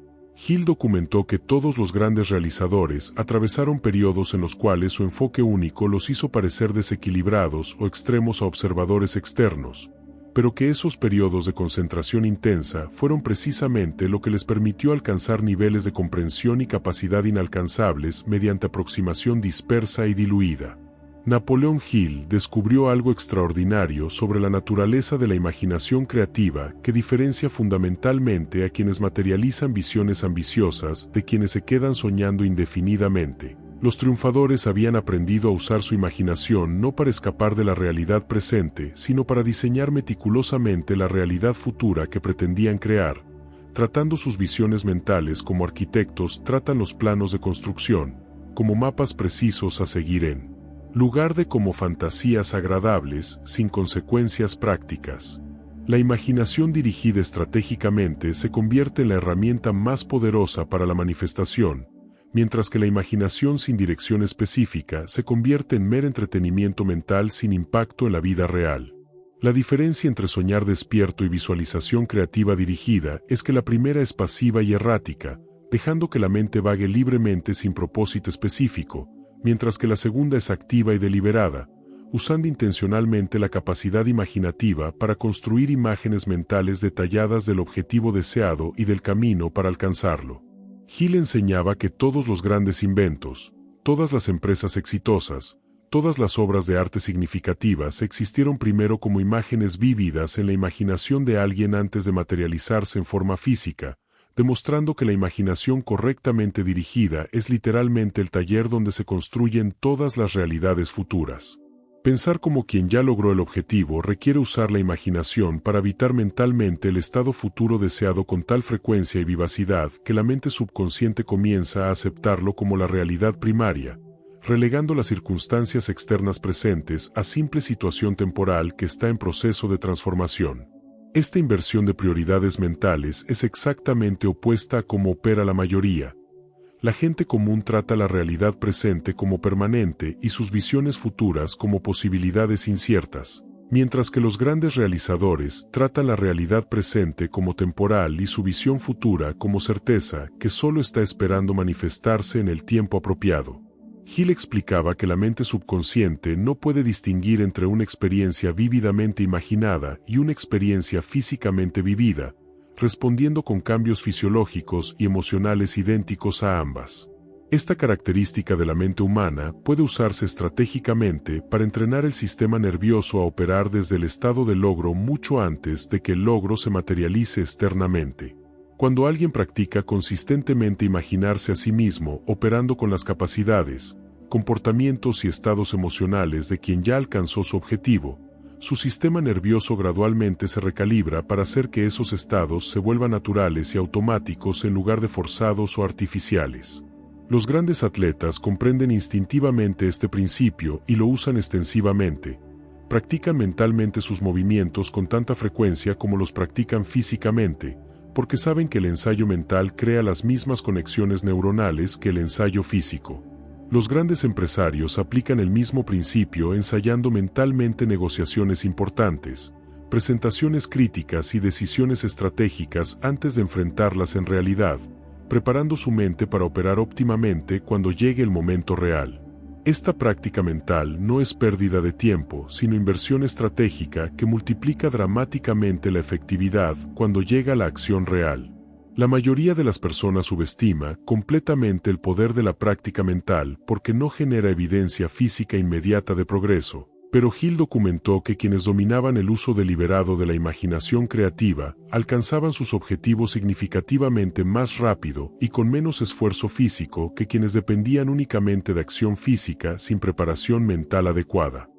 Hill documentó que todos los grandes realizadores atravesaron periodos en los cuales su enfoque único los hizo parecer desequilibrados o extremos a observadores externos, pero que esos periodos de concentración intensa fueron precisamente lo que les permitió alcanzar niveles de comprensión y capacidad inalcanzables mediante aproximación dispersa y diluida. Napoleon Hill descubrió algo extraordinario sobre la naturaleza de la imaginación creativa que diferencia fundamentalmente a quienes materializan visiones ambiciosas de quienes se quedan soñando indefinidamente. Los triunfadores habían aprendido a usar su imaginación no para escapar de la realidad presente, sino para diseñar meticulosamente la realidad futura que pretendían crear, tratando sus visiones mentales como arquitectos tratan los planos de construcción, como mapas precisos a seguir en lugar de como fantasías agradables, sin consecuencias prácticas. La imaginación dirigida estratégicamente se convierte en la herramienta más poderosa para la manifestación, mientras que la imaginación sin dirección específica se convierte en mero entretenimiento mental sin impacto en la vida real. La diferencia entre soñar despierto y visualización creativa dirigida es que la primera es pasiva y errática, dejando que la mente vague libremente sin propósito específico, mientras que la segunda es activa y deliberada, usando intencionalmente la capacidad imaginativa para construir imágenes mentales detalladas del objetivo deseado y del camino para alcanzarlo. Hill enseñaba que todos los grandes inventos, todas las empresas exitosas, todas las obras de arte significativas existieron primero como imágenes vívidas en la imaginación de alguien antes de materializarse en forma física, demostrando que la imaginación correctamente dirigida es literalmente el taller donde se construyen todas las realidades futuras. Pensar como quien ya logró el objetivo requiere usar la imaginación para habitar mentalmente el estado futuro deseado con tal frecuencia y vivacidad que la mente subconsciente comienza a aceptarlo como la realidad primaria, relegando las circunstancias externas presentes a simple situación temporal que está en proceso de transformación. Esta inversión de prioridades mentales es exactamente opuesta a cómo opera la mayoría. La gente común trata la realidad presente como permanente y sus visiones futuras como posibilidades inciertas, mientras que los grandes realizadores tratan la realidad presente como temporal y su visión futura como certeza que solo está esperando manifestarse en el tiempo apropiado. Hill explicaba que la mente subconsciente no puede distinguir entre una experiencia vívidamente imaginada y una experiencia físicamente vivida, respondiendo con cambios fisiológicos y emocionales idénticos a ambas. Esta característica de la mente humana puede usarse estratégicamente para entrenar el sistema nervioso a operar desde el estado de logro mucho antes de que el logro se materialice externamente. Cuando alguien practica consistentemente imaginarse a sí mismo operando con las capacidades, comportamientos y estados emocionales de quien ya alcanzó su objetivo, su sistema nervioso gradualmente se recalibra para hacer que esos estados se vuelvan naturales y automáticos en lugar de forzados o artificiales. Los grandes atletas comprenden instintivamente este principio y lo usan extensivamente. Practican mentalmente sus movimientos con tanta frecuencia como los practican físicamente, porque saben que el ensayo mental crea las mismas conexiones neuronales que el ensayo físico. Los grandes empresarios aplican el mismo principio ensayando mentalmente negociaciones importantes, presentaciones críticas y decisiones estratégicas antes de enfrentarlas en realidad, preparando su mente para operar óptimamente cuando llegue el momento real. Esta práctica mental no es pérdida de tiempo, sino inversión estratégica que multiplica dramáticamente la efectividad cuando llega la acción real. La mayoría de las personas subestima completamente el poder de la práctica mental porque no genera evidencia física inmediata de progreso, pero Hill documentó que quienes dominaban el uso deliberado de la imaginación creativa alcanzaban sus objetivos significativamente más rápido y con menos esfuerzo físico que quienes dependían únicamente de acción física sin preparación mental adecuada.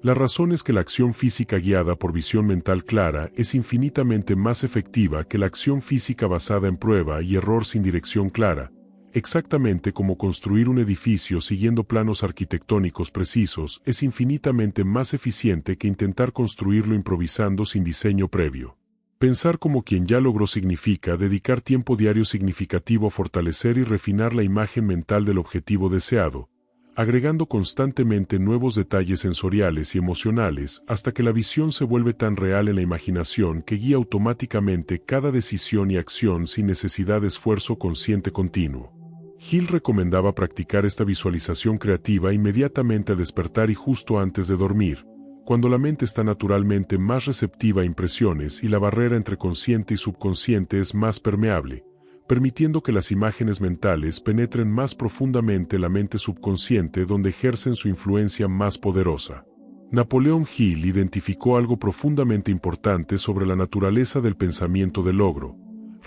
La razón es que la acción física guiada por visión mental clara es infinitamente más efectiva que la acción física basada en prueba y error sin dirección clara, exactamente como construir un edificio siguiendo planos arquitectónicos precisos es infinitamente más eficiente que intentar construirlo improvisando sin diseño previo. Pensar como quien ya logró significa dedicar tiempo diario significativo a fortalecer y refinar la imagen mental del objetivo deseado, agregando constantemente nuevos detalles sensoriales y emocionales hasta que la visión se vuelve tan real en la imaginación que guía automáticamente cada decisión y acción sin necesidad de esfuerzo consciente continuo. Hill recomendaba practicar esta visualización creativa inmediatamente al despertar y justo antes de dormir, cuando la mente está naturalmente más receptiva a impresiones y la barrera entre consciente y subconsciente es más permeable, permitiendo que las imágenes mentales penetren más profundamente la mente subconsciente donde ejercen su influencia más poderosa. Napoleon Hill identificó algo profundamente importante sobre la naturaleza del pensamiento de logro.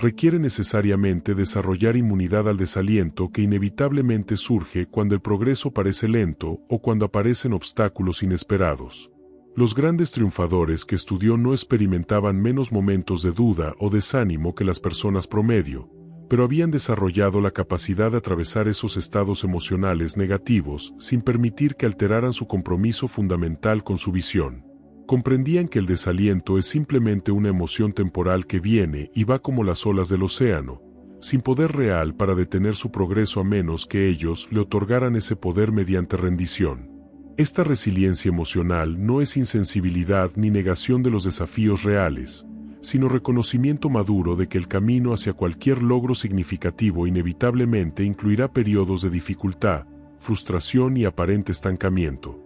Requiere necesariamente desarrollar inmunidad al desaliento que inevitablemente surge cuando el progreso parece lento o cuando aparecen obstáculos inesperados. Los grandes triunfadores que estudió no experimentaban menos momentos de duda o desánimo que las personas promedio, pero habían desarrollado la capacidad de atravesar esos estados emocionales negativos sin permitir que alteraran su compromiso fundamental con su visión. Comprendían que el desaliento es simplemente una emoción temporal que viene y va como las olas del océano, sin poder real para detener su progreso a menos que ellos le otorgaran ese poder mediante rendición. Esta resiliencia emocional no es insensibilidad ni negación de los desafíos reales, sino reconocimiento maduro de que el camino hacia cualquier logro significativo inevitablemente incluirá periodos de dificultad, frustración y aparente estancamiento.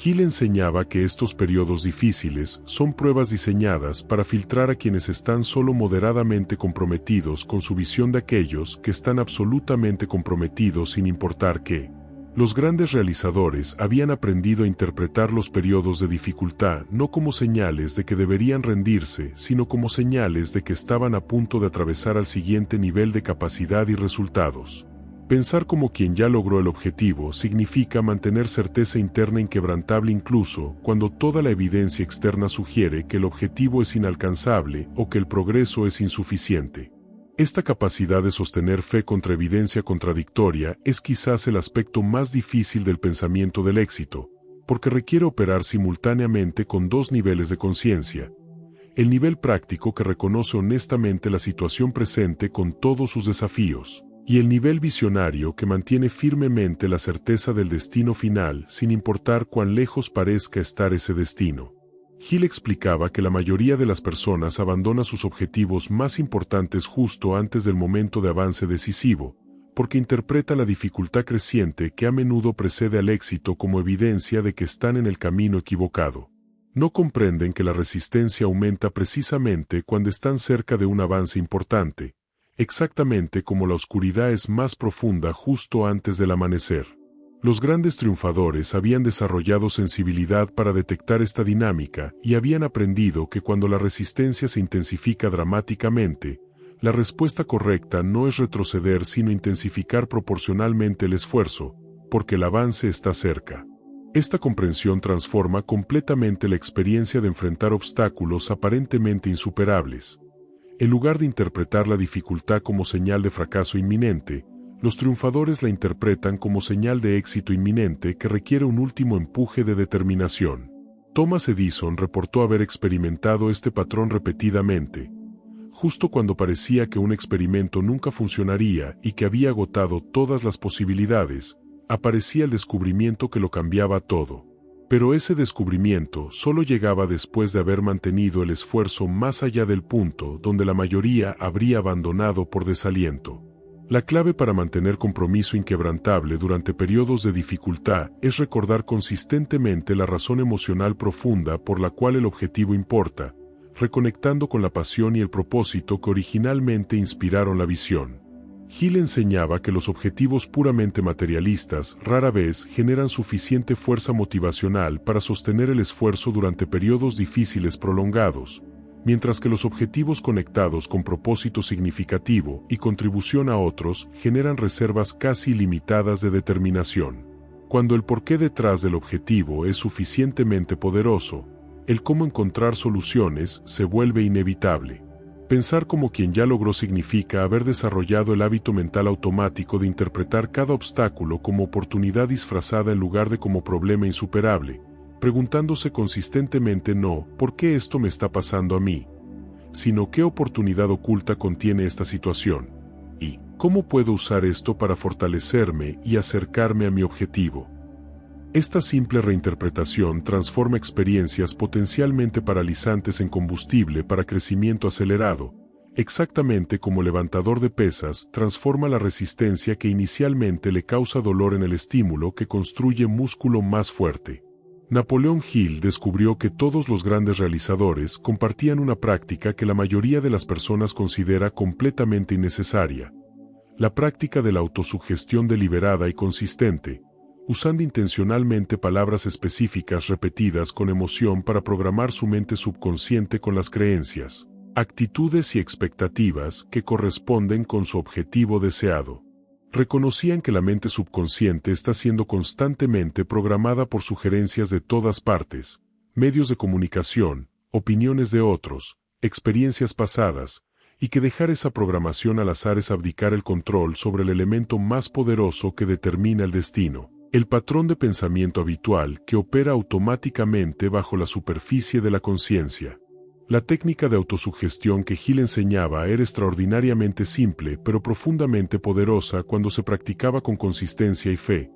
Hill enseñaba que estos periodos difíciles son pruebas diseñadas para filtrar a quienes están solo moderadamente comprometidos con su visión de aquellos que están absolutamente comprometidos sin importar qué. Los grandes realizadores habían aprendido a interpretar los periodos de dificultad no como señales de que deberían rendirse, sino como señales de que estaban a punto de atravesar al siguiente nivel de capacidad y resultados. Pensar como quien ya logró el objetivo significa mantener certeza interna inquebrantable incluso cuando toda la evidencia externa sugiere que el objetivo es inalcanzable o que el progreso es insuficiente. Esta capacidad de sostener fe contra evidencia contradictoria es quizás el aspecto más difícil del pensamiento del éxito, porque requiere operar simultáneamente con dos niveles de conciencia. El nivel práctico que reconoce honestamente la situación presente con todos sus desafíos, y el nivel visionario que mantiene firmemente la certeza del destino final sin importar cuán lejos parezca estar ese destino. Hill explicaba que la mayoría de las personas abandona sus objetivos más importantes justo antes del momento de avance decisivo, porque interpreta la dificultad creciente que a menudo precede al éxito como evidencia de que están en el camino equivocado. No comprenden que la resistencia aumenta precisamente cuando están cerca de un avance importante, exactamente como la oscuridad es más profunda justo antes del amanecer. Los grandes triunfadores habían desarrollado sensibilidad para detectar esta dinámica y habían aprendido que cuando la resistencia se intensifica dramáticamente, la respuesta correcta no es retroceder sino intensificar proporcionalmente el esfuerzo, porque el avance está cerca. Esta comprensión transforma completamente la experiencia de enfrentar obstáculos aparentemente insuperables. En lugar de interpretar la dificultad como señal de fracaso inminente, los triunfadores la interpretan como señal de éxito inminente que requiere un último empuje de determinación. Thomas Edison reportó haber experimentado este patrón repetidamente. Justo cuando parecía que un experimento nunca funcionaría y que había agotado todas las posibilidades, aparecía el descubrimiento que lo cambiaba todo. Pero ese descubrimiento solo llegaba después de haber mantenido el esfuerzo más allá del punto donde la mayoría habría abandonado por desaliento. La clave para mantener compromiso inquebrantable durante periodos de dificultad es recordar consistentemente la razón emocional profunda por la cual el objetivo importa, reconectando con la pasión y el propósito que originalmente inspiraron la visión. Hill enseñaba que los objetivos puramente materialistas rara vez generan suficiente fuerza motivacional para sostener el esfuerzo durante periodos difíciles prolongados, mientras que los objetivos conectados con propósito significativo y contribución a otros generan reservas casi ilimitadas de determinación. Cuando el porqué detrás del objetivo es suficientemente poderoso, el cómo encontrar soluciones se vuelve inevitable. Pensar como quien ya logró significa haber desarrollado el hábito mental automático de interpretar cada obstáculo como oportunidad disfrazada en lugar de como problema insuperable, preguntándose consistentemente no ¿por qué esto me está pasando a mí?, sino ¿qué oportunidad oculta contiene esta situación? ¿Y cómo puedo usar esto para fortalecerme y acercarme a mi objetivo? Esta simple reinterpretación transforma experiencias potencialmente paralizantes en combustible para crecimiento acelerado, exactamente como el levantador de pesas transforma la resistencia que inicialmente le causa dolor en el estímulo que construye músculo más fuerte. Napoleón Hill descubrió que todos los grandes realizadores compartían una práctica que la mayoría de las personas considera completamente innecesaria: la práctica de la autosugestión deliberada y consistente, usando intencionalmente palabras específicas repetidas con emoción para programar su mente subconsciente con las creencias, actitudes y expectativas que corresponden con su objetivo deseado. Reconocían que la mente subconsciente está siendo constantemente programada por sugerencias de todas partes, medios de comunicación, opiniones de otros, experiencias pasadas, y que dejar esa programación al azar es abdicar el control sobre el elemento más poderoso que determina el destino, el patrón de pensamiento habitual que opera automáticamente bajo la superficie de la conciencia. La técnica de autosugestión que Hill enseñaba era extraordinariamente simple pero profundamente poderosa cuando se practicaba con consistencia y fe.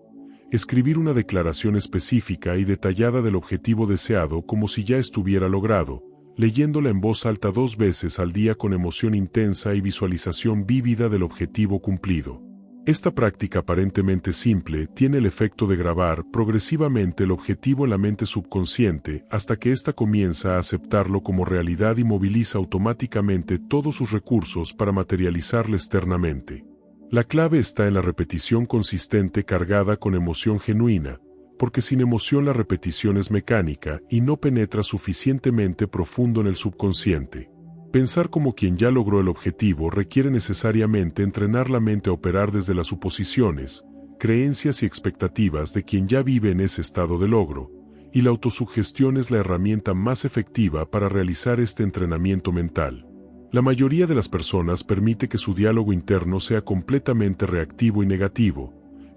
Escribir una declaración específica y detallada del objetivo deseado como si ya estuviera logrado, leyéndola en voz alta 2 veces al día con emoción intensa y visualización vívida del objetivo cumplido. Esta práctica aparentemente simple tiene el efecto de grabar progresivamente el objetivo en la mente subconsciente hasta que ésta comienza a aceptarlo como realidad y moviliza automáticamente todos sus recursos para materializarlo externamente. La clave está en la repetición consistente cargada con emoción genuina, porque sin emoción la repetición es mecánica y no penetra suficientemente profundo en el subconsciente. Pensar como quien ya logró el objetivo requiere necesariamente entrenar la mente a operar desde las suposiciones, creencias y expectativas de quien ya vive en ese estado de logro, y la autosugestión es la herramienta más efectiva para realizar este entrenamiento mental. La mayoría de las personas permite que su diálogo interno sea completamente reactivo y negativo,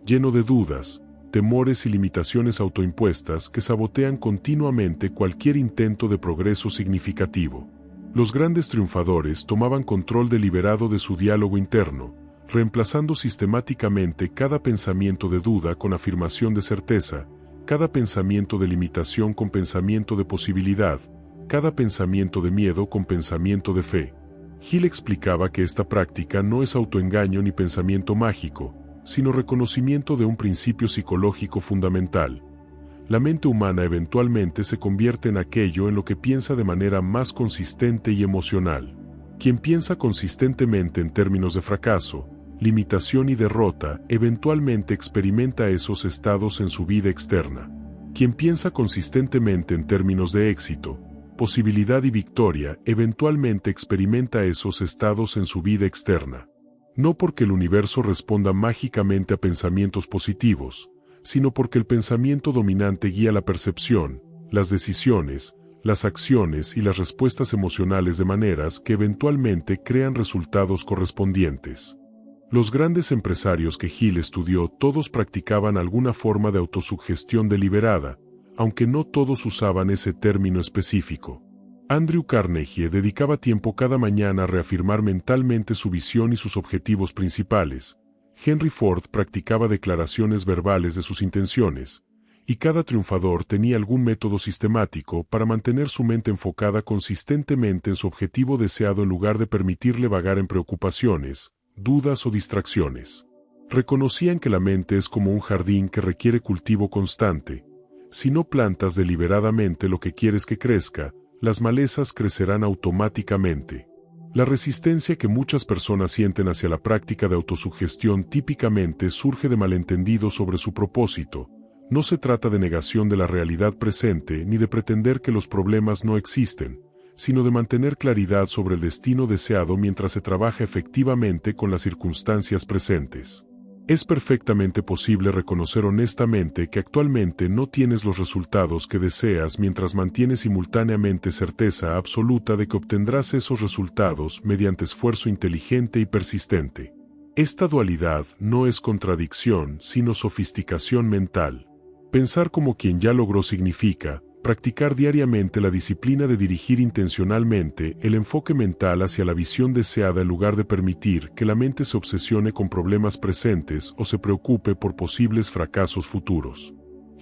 lleno de dudas, temores y limitaciones autoimpuestas que sabotean continuamente cualquier intento de progreso significativo. Los grandes triunfadores tomaban control deliberado de su diálogo interno, reemplazando sistemáticamente cada pensamiento de duda con afirmación de certeza, cada pensamiento de limitación con pensamiento de posibilidad, cada pensamiento de miedo con pensamiento de fe. Hill explicaba que esta práctica no es autoengaño ni pensamiento mágico, sino reconocimiento de un principio psicológico fundamental. La mente humana eventualmente se convierte en aquello en lo que piensa de manera más consistente y emocional. Quien piensa consistentemente en términos de fracaso, limitación y derrota, eventualmente experimenta esos estados en su vida externa. Quien piensa consistentemente en términos de éxito, posibilidad y victoria, eventualmente experimenta esos estados en su vida externa. No porque el universo responda mágicamente a pensamientos positivos, sino porque el pensamiento dominante guía la percepción, las decisiones, las acciones y las respuestas emocionales de maneras que eventualmente crean resultados correspondientes. Los grandes empresarios que Hill estudió todos practicaban alguna forma de autosugestión deliberada, aunque no todos usaban ese término específico. Andrew Carnegie dedicaba tiempo cada mañana a reafirmar mentalmente su visión y sus objetivos principales. Henry Ford practicaba declaraciones verbales de sus intenciones, y cada triunfador tenía algún método sistemático para mantener su mente enfocada consistentemente en su objetivo deseado en lugar de permitirle vagar en preocupaciones, dudas o distracciones. Reconocían que la mente es como un jardín que requiere cultivo constante. Si no plantas deliberadamente lo que quieres que crezca, las malezas crecerán automáticamente. La resistencia que muchas personas sienten hacia la práctica de autosugestión típicamente surge de malentendidos sobre su propósito. No se trata de negación de la realidad presente ni de pretender que los problemas no existen, sino de mantener claridad sobre el destino deseado mientras se trabaja efectivamente con las circunstancias presentes. Es perfectamente posible reconocer honestamente que actualmente no tienes los resultados que deseas mientras mantienes simultáneamente certeza absoluta de que obtendrás esos resultados mediante esfuerzo inteligente y persistente. Esta dualidad no es contradicción, sino sofisticación mental. Pensar como quien ya logró significa practicar diariamente la disciplina de dirigir intencionalmente el enfoque mental hacia la visión deseada en lugar de permitir que la mente se obsesione con problemas presentes o se preocupe por posibles fracasos futuros.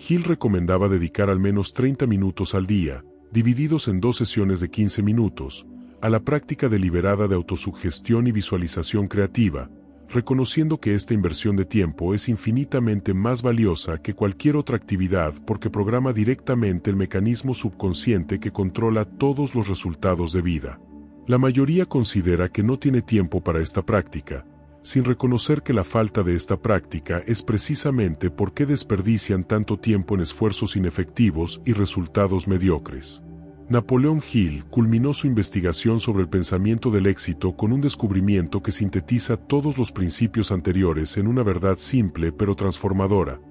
Hill recomendaba dedicar al menos 30 minutos al día, divididos en 2 sesiones de 15 minutos, a la práctica deliberada de autosugestión y visualización creativa, reconociendo que esta inversión de tiempo es infinitamente más valiosa que cualquier otra actividad porque programa directamente el mecanismo subconsciente que controla todos los resultados de vida. La mayoría considera que no tiene tiempo para esta práctica, sin reconocer que la falta de esta práctica es precisamente por qué desperdician tanto tiempo en esfuerzos inefectivos y resultados mediocres. Napoleon Hill culminó su investigación sobre el pensamiento del éxito con un descubrimiento que sintetiza todos los principios anteriores en una verdad simple pero transformadora.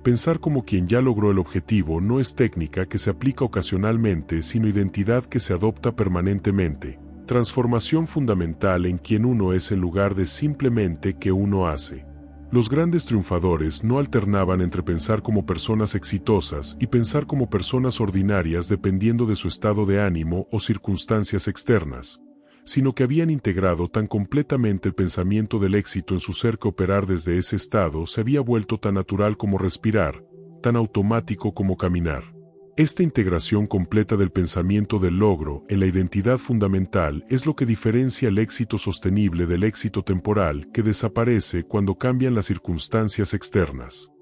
Pensar como quien ya logró el objetivo no es técnica que se aplica ocasionalmente, sino identidad que se adopta permanentemente. Transformación fundamental en quien uno es en lugar de simplemente qué uno hace. Los grandes triunfadores no alternaban entre pensar como personas exitosas y pensar como personas ordinarias dependiendo de su estado de ánimo o circunstancias externas, sino que habían integrado tan completamente el pensamiento del éxito en su ser que operar desde ese estado se había vuelto tan natural como respirar, tan automático como caminar. Esta integración completa del pensamiento del logro en la identidad fundamental es lo que diferencia el éxito sostenible del éxito temporal que desaparece cuando cambian las circunstancias externas.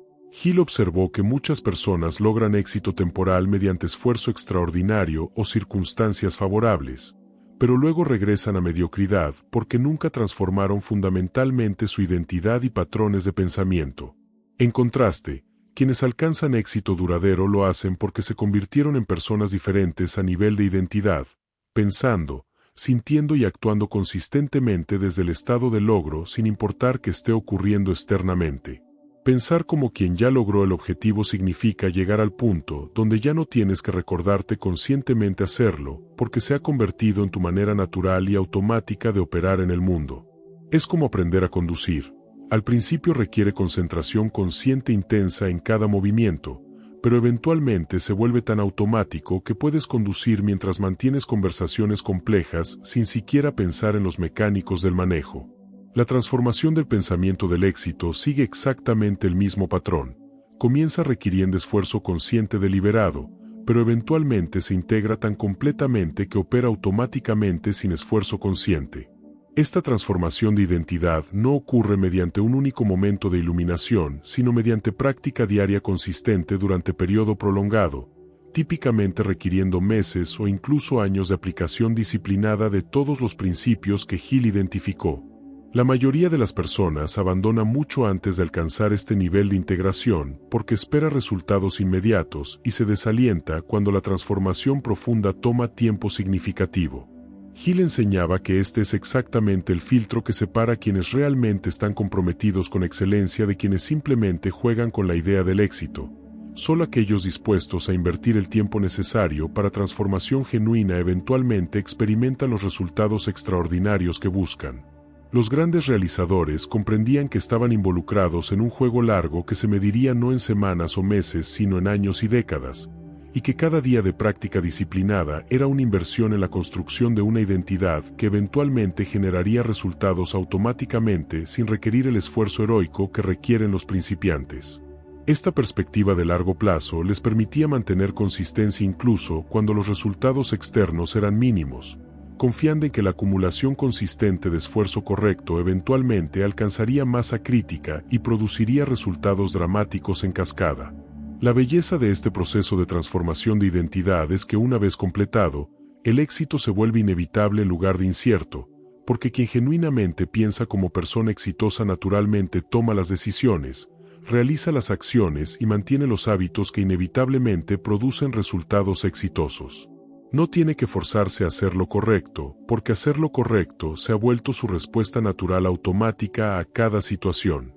Hill observó que muchas personas logran éxito temporal mediante esfuerzo extraordinario o circunstancias favorables, pero luego regresan a mediocridad porque nunca transformaron fundamentalmente su identidad y patrones de pensamiento. En contraste, quienes alcanzan éxito duradero lo hacen porque se convirtieron en personas diferentes a nivel de identidad, pensando, sintiendo y actuando consistentemente desde el estado de logro sin importar qué esté ocurriendo externamente. Pensar como quien ya logró el objetivo significa llegar al punto donde ya no tienes que recordarte conscientemente hacerlo, porque se ha convertido en tu manera natural y automática de operar en el mundo. Es como aprender a conducir. Al principio requiere concentración consciente intensa en cada movimiento, pero eventualmente se vuelve tan automático que puedes conducir mientras mantienes conversaciones complejas sin siquiera pensar en los mecánicos del manejo. La transformación del pensamiento del éxito sigue exactamente el mismo patrón. Comienza requiriendo esfuerzo consciente deliberado, pero eventualmente se integra tan completamente que opera automáticamente sin esfuerzo consciente. Esta transformación de identidad no ocurre mediante un único momento de iluminación, sino mediante práctica diaria consistente durante periodo prolongado, típicamente requiriendo meses o incluso años de aplicación disciplinada de todos los principios que Hill identificó. La mayoría de las personas abandona mucho antes de alcanzar este nivel de integración porque espera resultados inmediatos y se desalienta cuando la transformación profunda toma tiempo significativo. Hill enseñaba que este es exactamente el filtro que separa a quienes realmente están comprometidos con excelencia de quienes simplemente juegan con la idea del éxito. Solo aquellos dispuestos a invertir el tiempo necesario para transformación genuina eventualmente experimentan los resultados extraordinarios que buscan. Los grandes realizadores comprendían que estaban involucrados en un juego largo que se mediría no en semanas o meses sino en años y décadas, y que cada día de práctica disciplinada era una inversión en la construcción de una identidad que eventualmente generaría resultados automáticamente sin requerir el esfuerzo heroico que requieren los principiantes. Esta perspectiva de largo plazo les permitía mantener consistencia incluso cuando los resultados externos eran mínimos, confiando en que la acumulación consistente de esfuerzo correcto eventualmente alcanzaría masa crítica y produciría resultados dramáticos en cascada. La belleza de este proceso de transformación de identidad es que una vez completado, el éxito se vuelve inevitable en lugar de incierto, porque quien genuinamente piensa como persona exitosa naturalmente toma las decisiones, realiza las acciones y mantiene los hábitos que inevitablemente producen resultados exitosos. No tiene que forzarse a hacer lo correcto, porque hacer lo correcto se ha vuelto su respuesta natural automática a cada situación.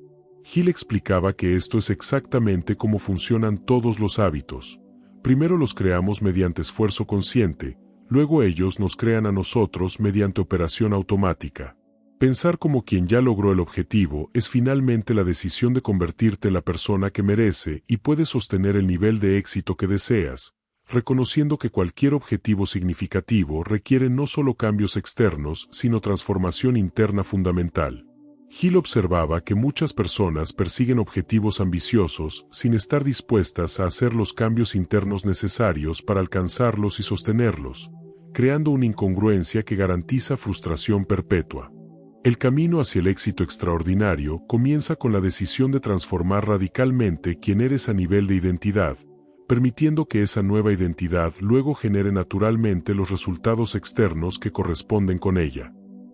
Hill explicaba que esto es exactamente cómo funcionan todos los hábitos. Primero los creamos mediante esfuerzo consciente, luego ellos nos crean a nosotros mediante operación automática. Pensar como quien ya logró el objetivo es finalmente la decisión de convertirte en la persona que merece y puedes sostener el nivel de éxito que deseas, reconociendo que cualquier objetivo significativo requiere no solo cambios externos, sino transformación interna fundamental. Hill observaba que muchas personas persiguen objetivos ambiciosos sin estar dispuestas a hacer los cambios internos necesarios para alcanzarlos y sostenerlos, creando una incongruencia que garantiza frustración perpetua. El camino hacia el éxito extraordinario comienza con la decisión de transformar radicalmente quién eres a nivel de identidad, permitiendo que esa nueva identidad luego genere naturalmente los resultados externos que corresponden con ella.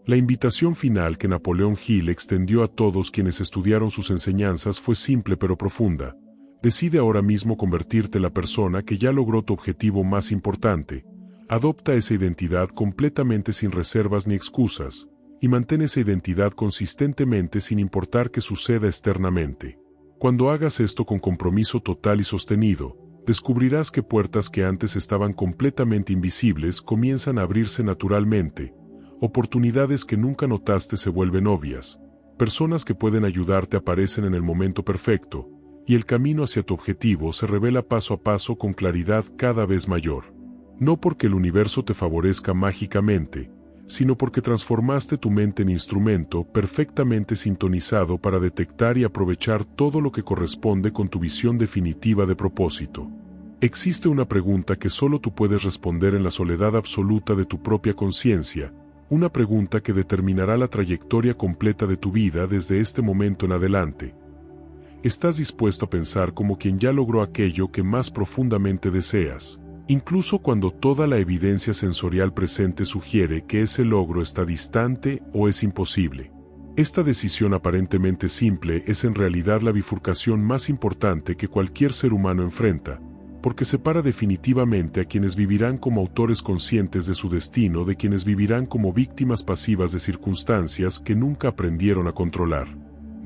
La invitación final que Napoleón Hill extendió a todos quienes estudiaron sus enseñanzas fue simple pero profunda. Decide ahora mismo convertirte en la persona que ya logró tu objetivo más importante. Adopta esa identidad completamente sin reservas ni excusas, y mantén esa identidad consistentemente sin importar qué suceda externamente. Cuando hagas esto con compromiso total y sostenido, descubrirás que puertas que antes estaban completamente invisibles comienzan a abrirse naturalmente, Oportunidades que nunca notaste se vuelven obvias. Personas que pueden ayudarte aparecen en el momento perfecto, y el camino hacia tu objetivo se revela paso a paso con claridad cada vez mayor. No porque el universo te favorezca mágicamente, sino porque transformaste tu mente en instrumento perfectamente sintonizado para detectar y aprovechar todo lo que corresponde con tu visión definitiva de propósito. Existe una pregunta que solo tú puedes responder en la soledad absoluta de tu propia conciencia, una pregunta que determinará la trayectoria completa de tu vida desde este momento en adelante. ¿Estás dispuesto a pensar como quien ya logró aquello que más profundamente deseas? Incluso cuando toda la evidencia sensorial presente sugiere que ese logro está distante o es imposible. Esta decisión aparentemente simple es en realidad la bifurcación más importante que cualquier ser humano enfrenta, porque separa definitivamente a quienes vivirán como autores conscientes de su destino de quienes vivirán como víctimas pasivas de circunstancias que nunca aprendieron a controlar.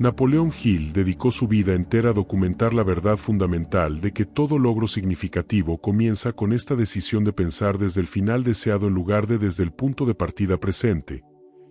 Napoleón Hill dedicó su vida entera a documentar la verdad fundamental de que todo logro significativo comienza con esta decisión de pensar desde el final deseado en lugar de desde el punto de partida presente,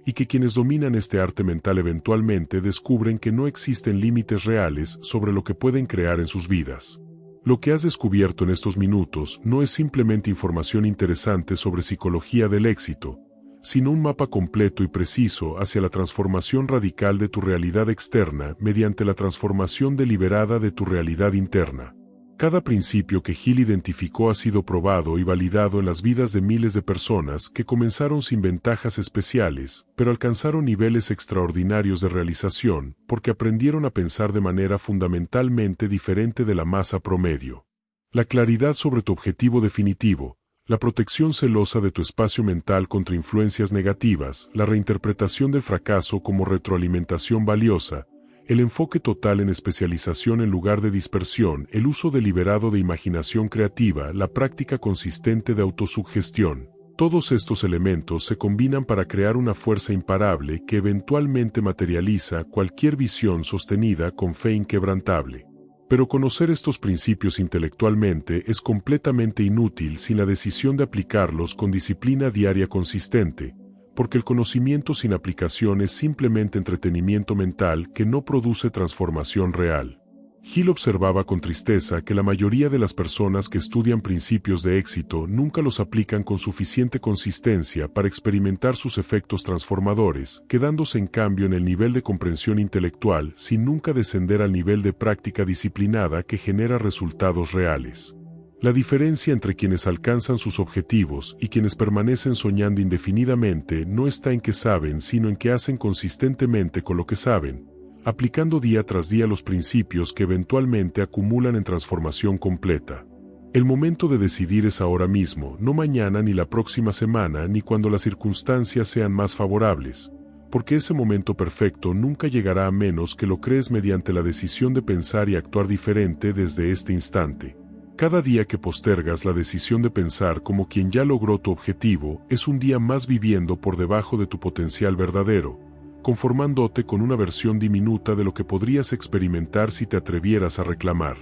y que quienes dominan este arte mental eventualmente descubren que no existen límites reales sobre lo que pueden crear en sus vidas. Lo que has descubierto en estos minutos no es simplemente información interesante sobre psicología del éxito, sino un mapa completo y preciso hacia la transformación radical de tu realidad externa mediante la transformación deliberada de tu realidad interna. Cada principio que Hill identificó ha sido probado y validado en las vidas de miles de personas que comenzaron sin ventajas especiales, pero alcanzaron niveles extraordinarios de realización porque aprendieron a pensar de manera fundamentalmente diferente de la masa promedio. La claridad sobre tu objetivo definitivo, la protección celosa de tu espacio mental contra influencias negativas, la reinterpretación del fracaso como retroalimentación valiosa, el enfoque total en especialización en lugar de dispersión, el uso deliberado de imaginación creativa, la práctica consistente de autosugestión. Todos estos elementos se combinan para crear una fuerza imparable que eventualmente materializa cualquier visión sostenida con fe inquebrantable. Pero conocer estos principios intelectualmente es completamente inútil sin la decisión de aplicarlos con disciplina diaria consistente, porque el conocimiento sin aplicación es simplemente entretenimiento mental que no produce transformación real. Hill observaba con tristeza que la mayoría de las personas que estudian principios de éxito nunca los aplican con suficiente consistencia para experimentar sus efectos transformadores, quedándose en cambio en el nivel de comprensión intelectual sin nunca descender al nivel de práctica disciplinada que genera resultados reales. La diferencia entre quienes alcanzan sus objetivos y quienes permanecen soñando indefinidamente no está en qué saben, sino en qué hacen consistentemente con lo que saben, aplicando día tras día los principios que eventualmente acumulan en transformación completa. El momento de decidir es ahora mismo, no mañana ni la próxima semana ni cuando las circunstancias sean más favorables, porque ese momento perfecto nunca llegará a menos que lo crees mediante la decisión de pensar y actuar diferente desde este instante. Cada día que postergas la decisión de pensar como quien ya logró tu objetivo es un día más viviendo por debajo de tu potencial verdadero, conformándote con una versión diminuta de lo que podrías experimentar si te atrevieras a reclamar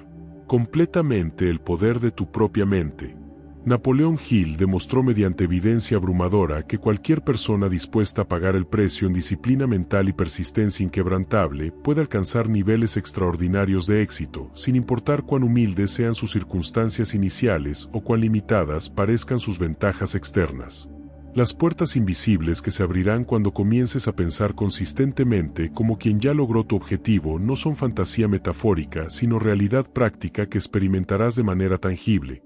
completamente el poder de tu propia mente. Napoleón Hill demostró mediante evidencia abrumadora que cualquier persona dispuesta a pagar el precio en disciplina mental y persistencia inquebrantable puede alcanzar niveles extraordinarios de éxito, sin importar cuán humildes sean sus circunstancias iniciales o cuán limitadas parezcan sus ventajas externas. Las puertas invisibles que se abrirán cuando comiences a pensar consistentemente como quien ya logró tu objetivo no son fantasía metafórica, sino realidad práctica que experimentarás de manera tangible.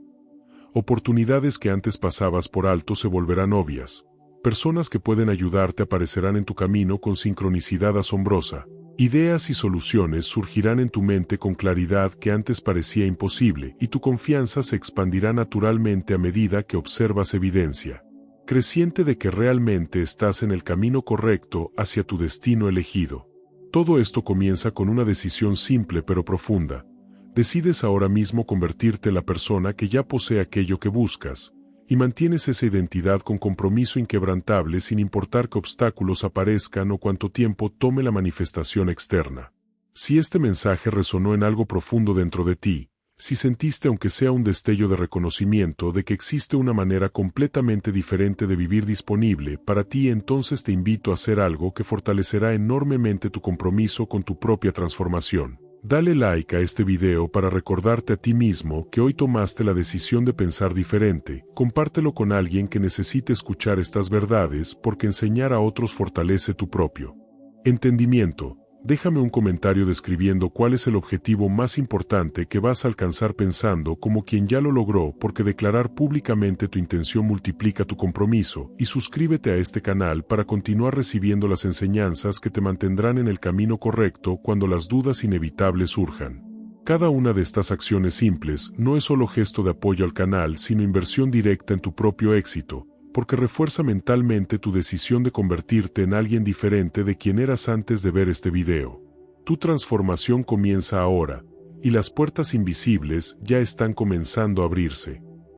Oportunidades que antes pasabas por alto se volverán obvias. Personas que pueden ayudarte aparecerán en tu camino con sincronicidad asombrosa. Ideas y soluciones surgirán en tu mente con claridad que antes parecía imposible, y tu confianza se expandirá naturalmente a medida que observas evidencia creciente de que realmente estás en el camino correcto hacia tu destino elegido. Todo esto comienza con una decisión simple pero profunda. Decides ahora mismo convertirte en la persona que ya posee aquello que buscas, y mantienes esa identidad con compromiso inquebrantable sin importar qué obstáculos aparezcan o cuánto tiempo tome la manifestación externa. Si este mensaje resonó en algo profundo dentro de ti, Si sentiste aunque sea un destello de reconocimiento de que existe una manera completamente diferente de vivir disponible para ti, entonces te invito a hacer algo que fortalecerá enormemente tu compromiso con tu propia transformación. Dale like a este video para recordarte a ti mismo que hoy tomaste la decisión de pensar diferente. Compártelo con alguien que necesite escuchar estas verdades, porque enseñar a otros fortalece tu propio entendimiento. Déjame un comentario describiendo cuál es el objetivo más importante que vas a alcanzar pensando como quien ya lo logró, porque declarar públicamente tu intención multiplica tu compromiso, y suscríbete a este canal para continuar recibiendo las enseñanzas que te mantendrán en el camino correcto cuando las dudas inevitables surjan. Cada una de estas acciones simples no es solo gesto de apoyo al canal, sino inversión directa en tu propio éxito, porque refuerza mentalmente tu decisión de convertirte en alguien diferente de quien eras antes de ver este video. Tu transformación comienza ahora, y las puertas invisibles ya están comenzando a abrirse.